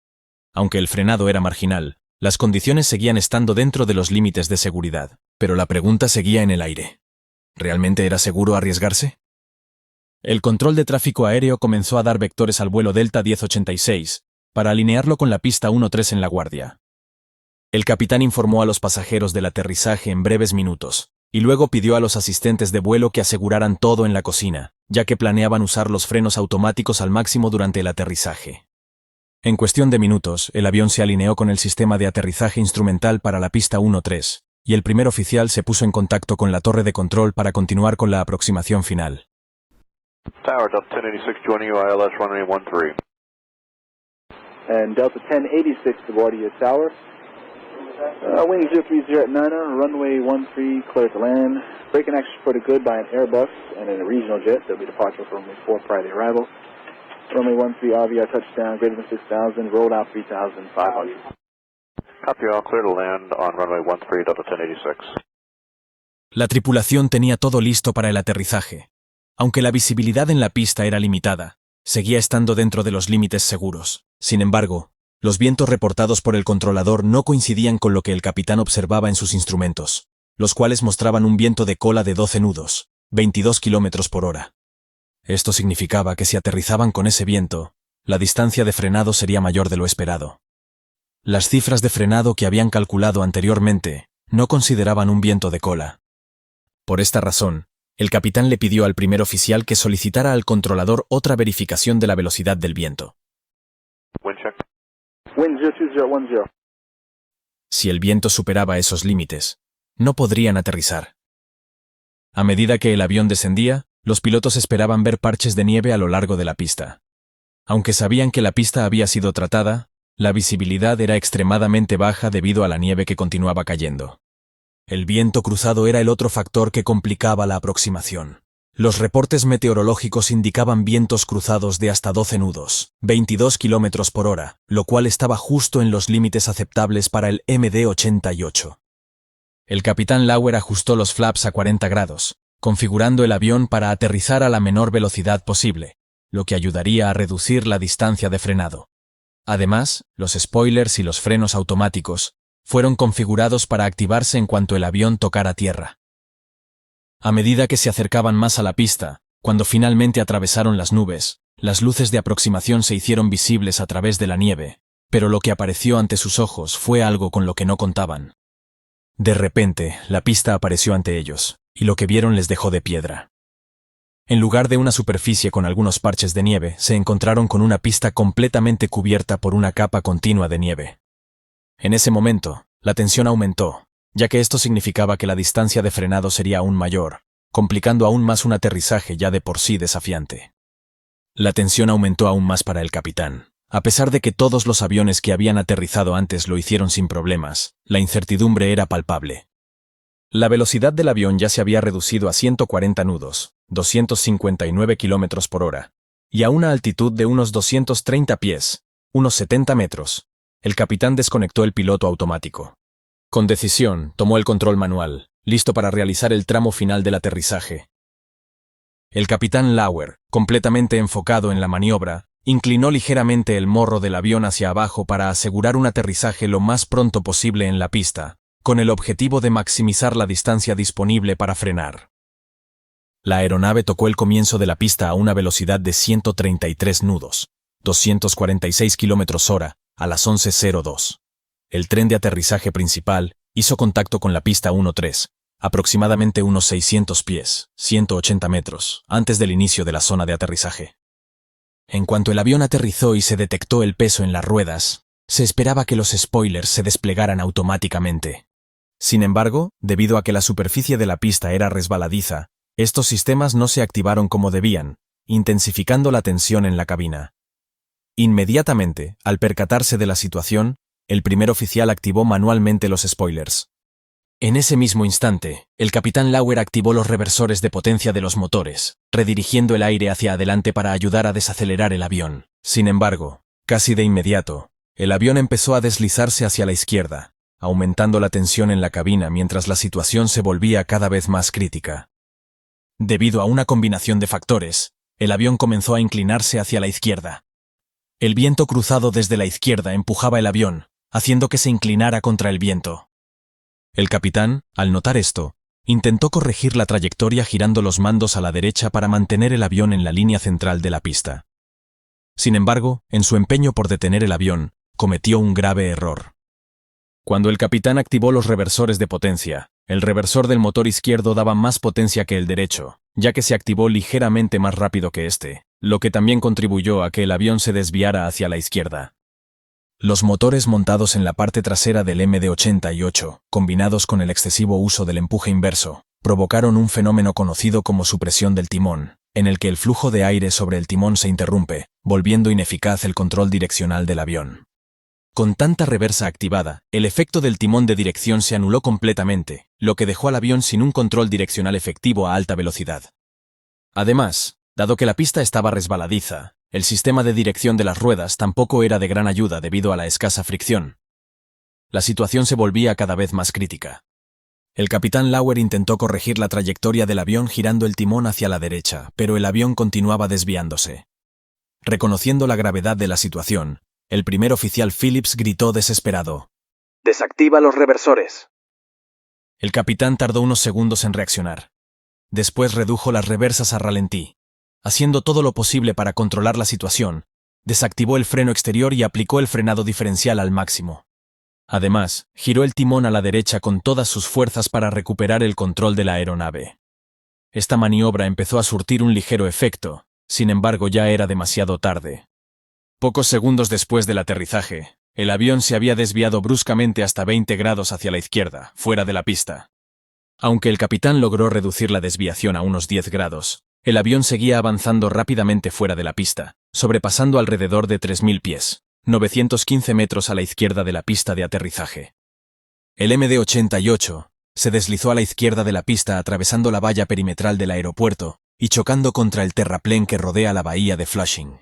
[SPEAKER 1] Aunque el frenado era marginal, las condiciones seguían estando dentro de los límites de seguridad, pero la pregunta seguía en el aire. ¿Realmente era seguro arriesgarse? El control de tráfico aéreo comenzó a dar vectores al vuelo Delta 1086 para alinearlo con la pista 13 en La Guardia. El capitán informó a los pasajeros del aterrizaje en breves minutos, y luego pidió a los asistentes de vuelo que aseguraran todo en la cocina, ya que planeaban usar los frenos automáticos al máximo durante el aterrizaje. En cuestión de minutos, el avión se alineó con el sistema de aterrizaje instrumental para la pista 1-3, y el primer oficial se puso en contacto con la torre de control para continuar con la aproximación final.
[SPEAKER 2] Tower, Delta 1086 joining you, ILS runway 13.
[SPEAKER 3] And Delta 1086 to board you, Tower. Wing 030 at Nana, runway 13, clear to land. Breaking action reported good by an Airbus and in a regional jet. There'll be departure for runway 4 prior to arrival. Runway 13, RVR touchdown, greater than 6,000, rolled out 3,500.
[SPEAKER 2] Copy all, clear to land on runway 13, Delta 1086.
[SPEAKER 1] La tripulación tenía todo listo para el aterrizaje. Aunque la visibilidad en la pista era limitada, seguía estando dentro de los límites seguros. Sin embargo, los vientos reportados por el controlador no coincidían con lo que el capitán observaba en sus instrumentos, los cuales mostraban un viento de cola de 12 nudos, 22 km por hora. Esto significaba que si aterrizaban con ese viento, la distancia de frenado sería mayor de lo esperado. Las cifras de frenado que habían calculado anteriormente no consideraban un viento de cola. Por esta razón, el capitán le pidió al primer oficial que solicitara al controlador otra verificación de la velocidad del viento.
[SPEAKER 2] Wind check.
[SPEAKER 3] Wind 02010.
[SPEAKER 1] Si el viento superaba esos límites, no podrían aterrizar. A medida que el avión descendía, los pilotos esperaban ver parches de nieve a lo largo de la pista. Aunque sabían que la pista había sido tratada, la visibilidad era extremadamente baja debido a la nieve que continuaba cayendo. El viento cruzado era el otro factor que complicaba la aproximación. Los reportes meteorológicos indicaban vientos cruzados de hasta 12 nudos, 22 km por hora, lo cual estaba justo en los límites aceptables para el MD-88. El capitán Lauer ajustó los flaps a 40 grados, configurando el avión para aterrizar a la menor velocidad posible, lo que ayudaría a reducir la distancia de frenado. Además, los spoilers y los frenos automáticos fueron configurados para activarse en cuanto el avión tocara tierra. A medida que se acercaban más a la pista, cuando finalmente atravesaron las nubes, las luces de aproximación se hicieron visibles a través de la nieve, pero lo que apareció ante sus ojos fue algo con lo que no contaban. De repente, la pista apareció ante ellos, y lo que vieron les dejó de piedra. En lugar de una superficie con algunos parches de nieve, se encontraron con una pista completamente cubierta por una capa continua de nieve. En ese momento, la tensión aumentó, ya que esto significaba que la distancia de frenado sería aún mayor, complicando aún más un aterrizaje ya de por sí desafiante. La tensión aumentó aún más para el capitán. A pesar de que todos los aviones que habían aterrizado antes lo hicieron sin problemas, la incertidumbre era palpable. La velocidad del avión ya se había reducido a 140 nudos, 259 km por hora, y a una altitud de unos 230 pies, unos 70 metros. El capitán desconectó el piloto automático. Con decisión, tomó el control manual, listo para realizar el tramo final del aterrizaje. El capitán Lauer, completamente enfocado en la maniobra, inclinó ligeramente el morro del avión hacia abajo para asegurar un aterrizaje lo más pronto posible en la pista, con el objetivo de maximizar la distancia disponible para frenar. La aeronave tocó el comienzo de la pista a una velocidad de 133 nudos, 246 km/h, a las 11:02. El tren de aterrizaje principal hizo contacto con la pista 1-3, aproximadamente unos 600 pies, 180 metros, antes del inicio de la zona de aterrizaje. En cuanto el avión aterrizó y se detectó el peso en las ruedas, se esperaba que los spoilers se desplegaran automáticamente. Sin embargo, debido a que la superficie de la pista era resbaladiza, estos sistemas no se activaron como debían, intensificando la tensión en la cabina. Inmediatamente, al percatarse de la situación, el primer oficial activó manualmente los spoilers. En ese mismo instante, el capitán Lauer activó los reversores de potencia de los motores, redirigiendo el aire hacia adelante para ayudar a desacelerar el avión. Sin embargo, casi de inmediato, el avión empezó a deslizarse hacia la izquierda, aumentando la tensión en la cabina mientras la situación se volvía cada vez más crítica. Debido a una combinación de factores, el avión comenzó a inclinarse hacia la izquierda. El viento cruzado desde la izquierda empujaba el avión, haciendo que se inclinara contra el viento. El capitán, al notar esto, intentó corregir la trayectoria girando los mandos a la derecha para mantener el avión en la línea central de la pista. Sin embargo, en su empeño por detener el avión, cometió un grave error. Cuando el capitán activó los reversores de potencia, el reversor del motor izquierdo daba más potencia que el derecho, ya que se activó ligeramente más rápido que este, lo que también contribuyó a que el avión se desviara hacia la izquierda. Los motores montados en la parte trasera del MD-88, combinados con el excesivo uso del empuje inverso, provocaron un fenómeno conocido como supresión del timón, en el que el flujo de aire sobre el timón se interrumpe, volviendo ineficaz el control direccional del avión. Con tanta reversa activada, el efecto del timón de dirección se anuló completamente, lo que dejó al avión sin un control direccional efectivo a alta velocidad. Además, dado que la pista estaba resbaladiza, el sistema de dirección de las ruedas tampoco era de gran ayuda debido a la escasa fricción. La situación se volvía cada vez más crítica. El capitán Lauer intentó corregir la trayectoria del avión girando el timón hacia la derecha, pero el avión continuaba desviándose. Reconociendo la gravedad de la situación, el primer oficial Phillips gritó desesperado:
[SPEAKER 4] «¡Desactiva los reversores!».
[SPEAKER 1] El capitán tardó unos segundos en reaccionar. Después redujo las reversas a ralentí. Haciendo todo lo posible para controlar la situación, desactivó el freno exterior y aplicó el frenado diferencial al máximo. Además, giró el timón a la derecha con todas sus fuerzas para recuperar el control de la aeronave. Esta maniobra empezó a surtir un ligero efecto, sin embargo ya era demasiado tarde. Pocos segundos después del aterrizaje, el avión se había desviado bruscamente hasta 20 grados hacia la izquierda, fuera de la pista. Aunque el capitán logró reducir la desviación a unos 10 grados, el avión seguía avanzando rápidamente fuera de la pista, sobrepasando alrededor de 3.000 pies, 915 metros a la izquierda de la pista de aterrizaje. El MD-88 se deslizó a la izquierda de la pista atravesando la valla perimetral del aeropuerto y chocando contra el terraplén que rodea la bahía de Flushing.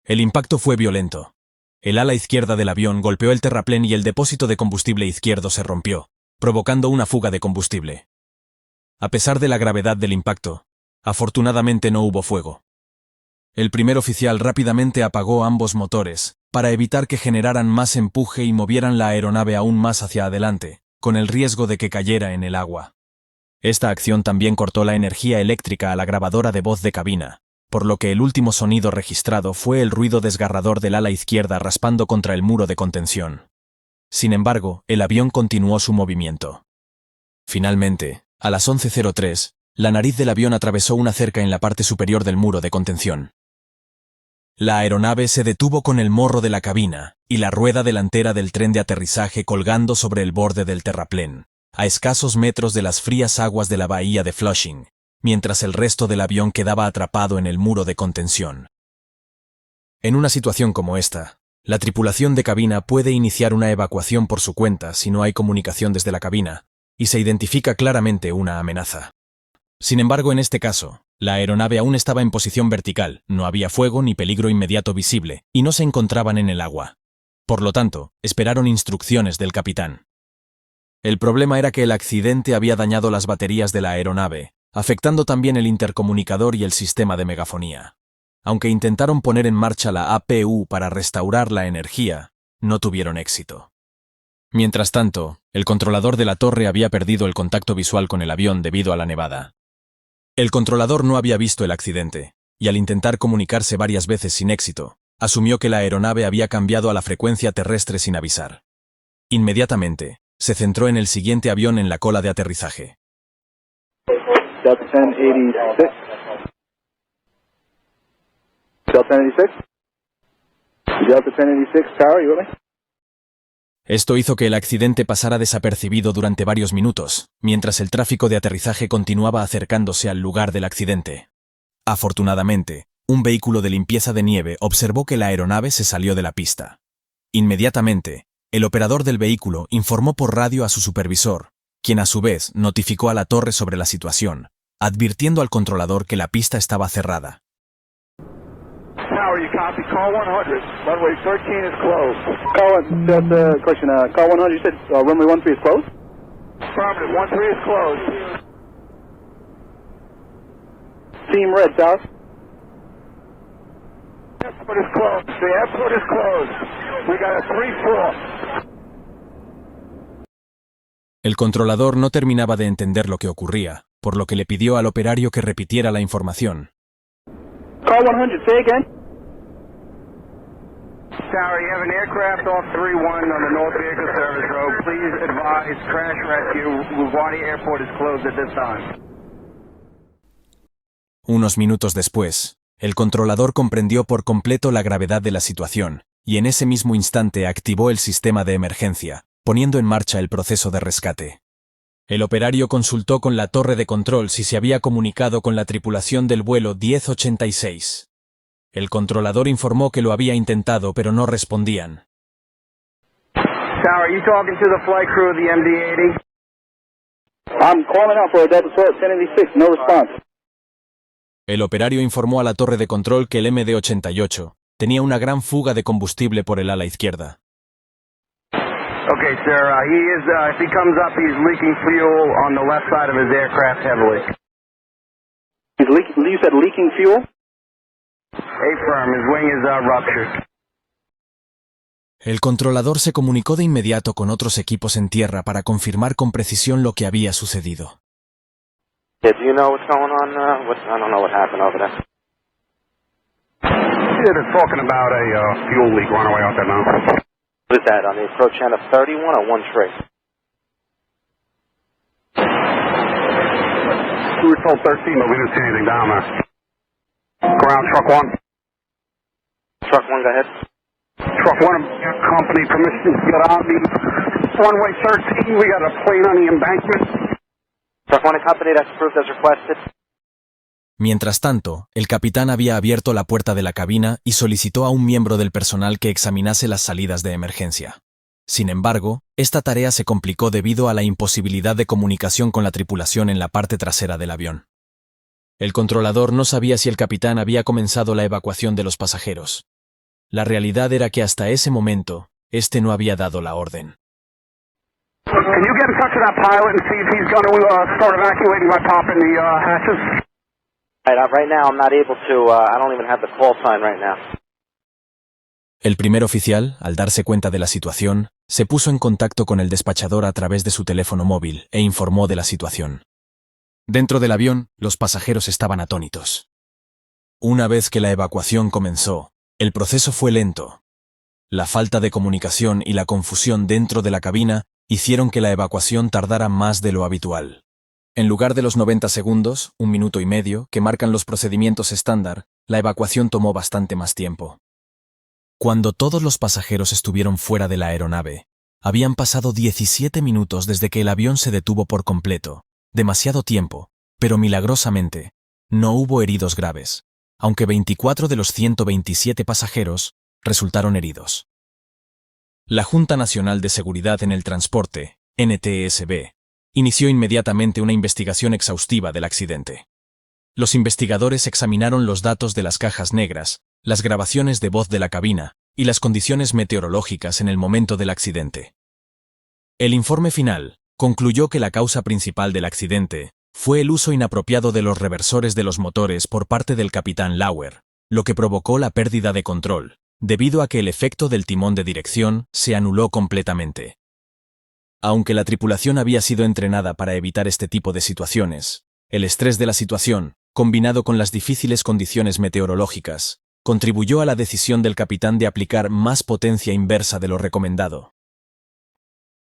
[SPEAKER 1] El impacto fue violento. El ala izquierda del avión golpeó el terraplén y el depósito de combustible izquierdo se rompió, provocando una fuga de combustible. A pesar de la gravedad del impacto, afortunadamente no hubo fuego. El primer oficial rápidamente apagó ambos motores, para evitar que generaran más empuje y movieran la aeronave aún más hacia adelante, con el riesgo de que cayera en el agua. Esta acción también cortó la energía eléctrica a la grabadora de voz de cabina, por lo que el último sonido registrado fue el ruido desgarrador del ala izquierda raspando contra el muro de contención. Sin embargo, el avión continuó su movimiento. Finalmente, a las 11:03, la nariz del avión atravesó una cerca en la parte superior del muro de contención. La aeronave se detuvo con el morro de la cabina y la rueda delantera del tren de aterrizaje colgando sobre el borde del terraplén, a escasos metros de las frías aguas de la bahía de Flushing, mientras el resto del avión quedaba atrapado en el muro de contención. En una situación como esta, la tripulación de cabina puede iniciar una evacuación por su cuenta si no hay comunicación desde la cabina y se identifica claramente una amenaza. Sin embargo, en este caso, la aeronave aún estaba en posición vertical, no había fuego ni peligro inmediato visible y no se encontraban en el agua. Por lo tanto, esperaron instrucciones del capitán. El problema era que el accidente había dañado las baterías de la aeronave, afectando también el intercomunicador y el sistema de megafonía. Aunque intentaron poner en marcha la APU para restaurar la energía, no tuvieron éxito. Mientras tanto, el controlador de la torre había perdido el contacto visual con el avión debido a la nevada. El controlador no había visto el accidente, y al intentar comunicarse varias veces sin éxito, asumió que la aeronave había cambiado a la frecuencia terrestre sin avisar. Inmediatamente, se centró en el siguiente avión en la cola de aterrizaje.
[SPEAKER 3] Delta 1086. Delta 1086. Delta 1086, tower, you with me?
[SPEAKER 1] Esto hizo que el accidente pasara desapercibido durante varios minutos, mientras el tráfico de aterrizaje continuaba acercándose al lugar del accidente. Afortunadamente, un vehículo de limpieza de nieve observó que la aeronave se salió de la pista. Inmediatamente, el operador del vehículo informó por radio a su supervisor, quien a su vez notificó a la torre sobre la situación, advirtiendo al controlador que la pista estaba cerrada.
[SPEAKER 5] Tower, you copy? Call 100. Runway 13 is closed.
[SPEAKER 3] Question, call 100, you said runway 13 is closed?
[SPEAKER 5] Affirmative, 13 is closed.
[SPEAKER 3] Team Red, tower.
[SPEAKER 5] Airport is closed. The airport is closed. We got a 3-4.
[SPEAKER 1] El controlador no terminaba de entender lo que ocurría, por lo que le pidió al operario que repitiera la información.
[SPEAKER 3] Call 100, say again.
[SPEAKER 5] Tower, you have an aircraft off 3-1 on the North Vehicle Service Road. please advise crash rescue. LaGuardia Airport is closed at this time.
[SPEAKER 1] Unos minutos después, el controlador comprendió por completo la gravedad de la situación, y en ese mismo instante activó el sistema de emergencia, poniendo en marcha el proceso de rescate. El operario consultó con la torre de control si se había comunicado con la tripulación del vuelo 1086. El controlador informó que lo había intentado, pero no respondían.
[SPEAKER 5] Tower, are you talking to the flight crew of the MD-80?
[SPEAKER 3] I'm calling out for a Delta 12, 1086, no response.
[SPEAKER 1] El operario informó a la torre de control que el MD-88 tenía una gran fuga de combustible por el ala izquierda.
[SPEAKER 5] Okay, sir. If he comes up, he's leaking fuel on the left side of his aircraft heavily.
[SPEAKER 3] You said leaking fuel?
[SPEAKER 5] Affirm, his wing is ruptured.
[SPEAKER 1] El controlador se comunicó de inmediato con otros equipos en tierra para confirmar con precisión lo que había sucedido.
[SPEAKER 2] Yeah, do you know what's going on? I don't know what happened over there.
[SPEAKER 5] Yeah, they're talking about a fuel leak runaway out there now.
[SPEAKER 2] What is that, on the approach end of 31 or 13?
[SPEAKER 5] We were told 13, but we didn't see anything down there. Ground, truck 1.
[SPEAKER 2] Truck 1, go ahead.
[SPEAKER 5] Truck 1, company, permission to get on the runway 13. We got a plane on the embankment.
[SPEAKER 2] Truck 1 and company, that's approved as requested.
[SPEAKER 1] Mientras tanto, el capitán había abierto la puerta de la cabina y solicitó a un miembro del personal que examinase las salidas de emergencia. Sin embargo, esta tarea se complicó debido a la imposibilidad de comunicación con la tripulación en la parte trasera del avión. El controlador no sabía si el capitán había comenzado la evacuación de los pasajeros. La realidad era que hasta ese momento, este no había dado la orden.
[SPEAKER 5] Can you get in touch with that pilot and see if he's going to start evacuating by popping the hatches?
[SPEAKER 2] Right now, I'm not able to. I don't even have the call sign right now.
[SPEAKER 1] El primer oficial, al darse cuenta de la situación, se puso en contacto con el despachador a través de su teléfono móvil e informó de la situación. Dentro del avión, los pasajeros estaban atónitos. Una vez que la evacuación comenzó, el proceso fue lento. La falta de comunicación y la confusión dentro de la cabina hicieron que la evacuación tardara más de lo habitual. En lugar de los 90 segundos, 1 minuto y medio, que marcan los procedimientos estándar, la evacuación tomó bastante más tiempo. Cuando todos los pasajeros estuvieron fuera de la aeronave, habían pasado 17 minutos desde que el avión se detuvo por completo, demasiado tiempo, pero milagrosamente, no hubo heridos graves, aunque 24 de los 127 pasajeros resultaron heridos. La Junta Nacional de Seguridad en el Transporte, NTSB, inició inmediatamente una investigación exhaustiva del accidente. Los investigadores examinaron los datos de las cajas negras, las grabaciones de voz de la cabina y las condiciones meteorológicas en el momento del accidente. El informe final concluyó que la causa principal del accidente fue el uso inapropiado de los reversores de los motores por parte del capitán Lauer, lo que provocó la pérdida de control, debido a que el efecto del timón de dirección se anuló completamente. Aunque la tripulación había sido entrenada para evitar este tipo de situaciones, el estrés de la situación, combinado con las difíciles condiciones meteorológicas, contribuyó a la decisión del capitán de aplicar más potencia inversa de lo recomendado.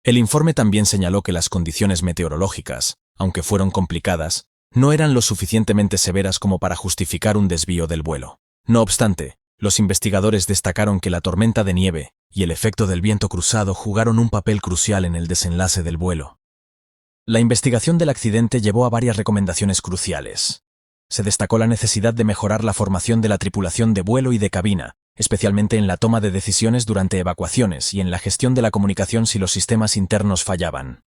[SPEAKER 1] El informe también señaló que las condiciones meteorológicas, aunque fueron complicadas, no eran lo suficientemente severas como para justificar un desvío del vuelo. No obstante, los investigadores destacaron que la tormenta de nieve y el efecto del viento cruzado jugaron un papel crucial en el desenlace del vuelo. La investigación del accidente llevó a varias recomendaciones cruciales. Se destacó la necesidad de mejorar la formación de la tripulación de vuelo y de cabina, especialmente en la toma de decisiones durante evacuaciones y en la gestión de la comunicación si los sistemas internos fallaban.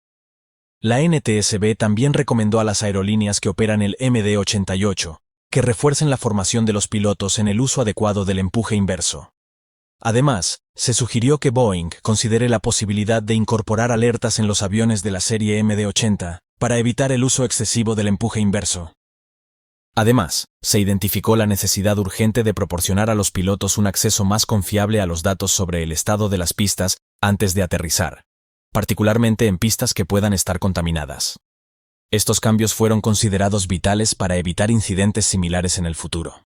[SPEAKER 1] La NTSB también recomendó a las aerolíneas que operan el MD-88 que refuercen la formación de los pilotos en el uso adecuado del empuje inverso. Además, se sugirió que Boeing considere la posibilidad de incorporar alertas en los aviones de la serie MD-80 para evitar el uso excesivo del empuje inverso. Además, se identificó la necesidad urgente de proporcionar a los pilotos un acceso más confiable a los datos sobre el estado de las pistas antes de aterrizar, particularmente en pistas que puedan estar contaminadas. Estos cambios fueron considerados vitales para evitar incidentes similares en el futuro.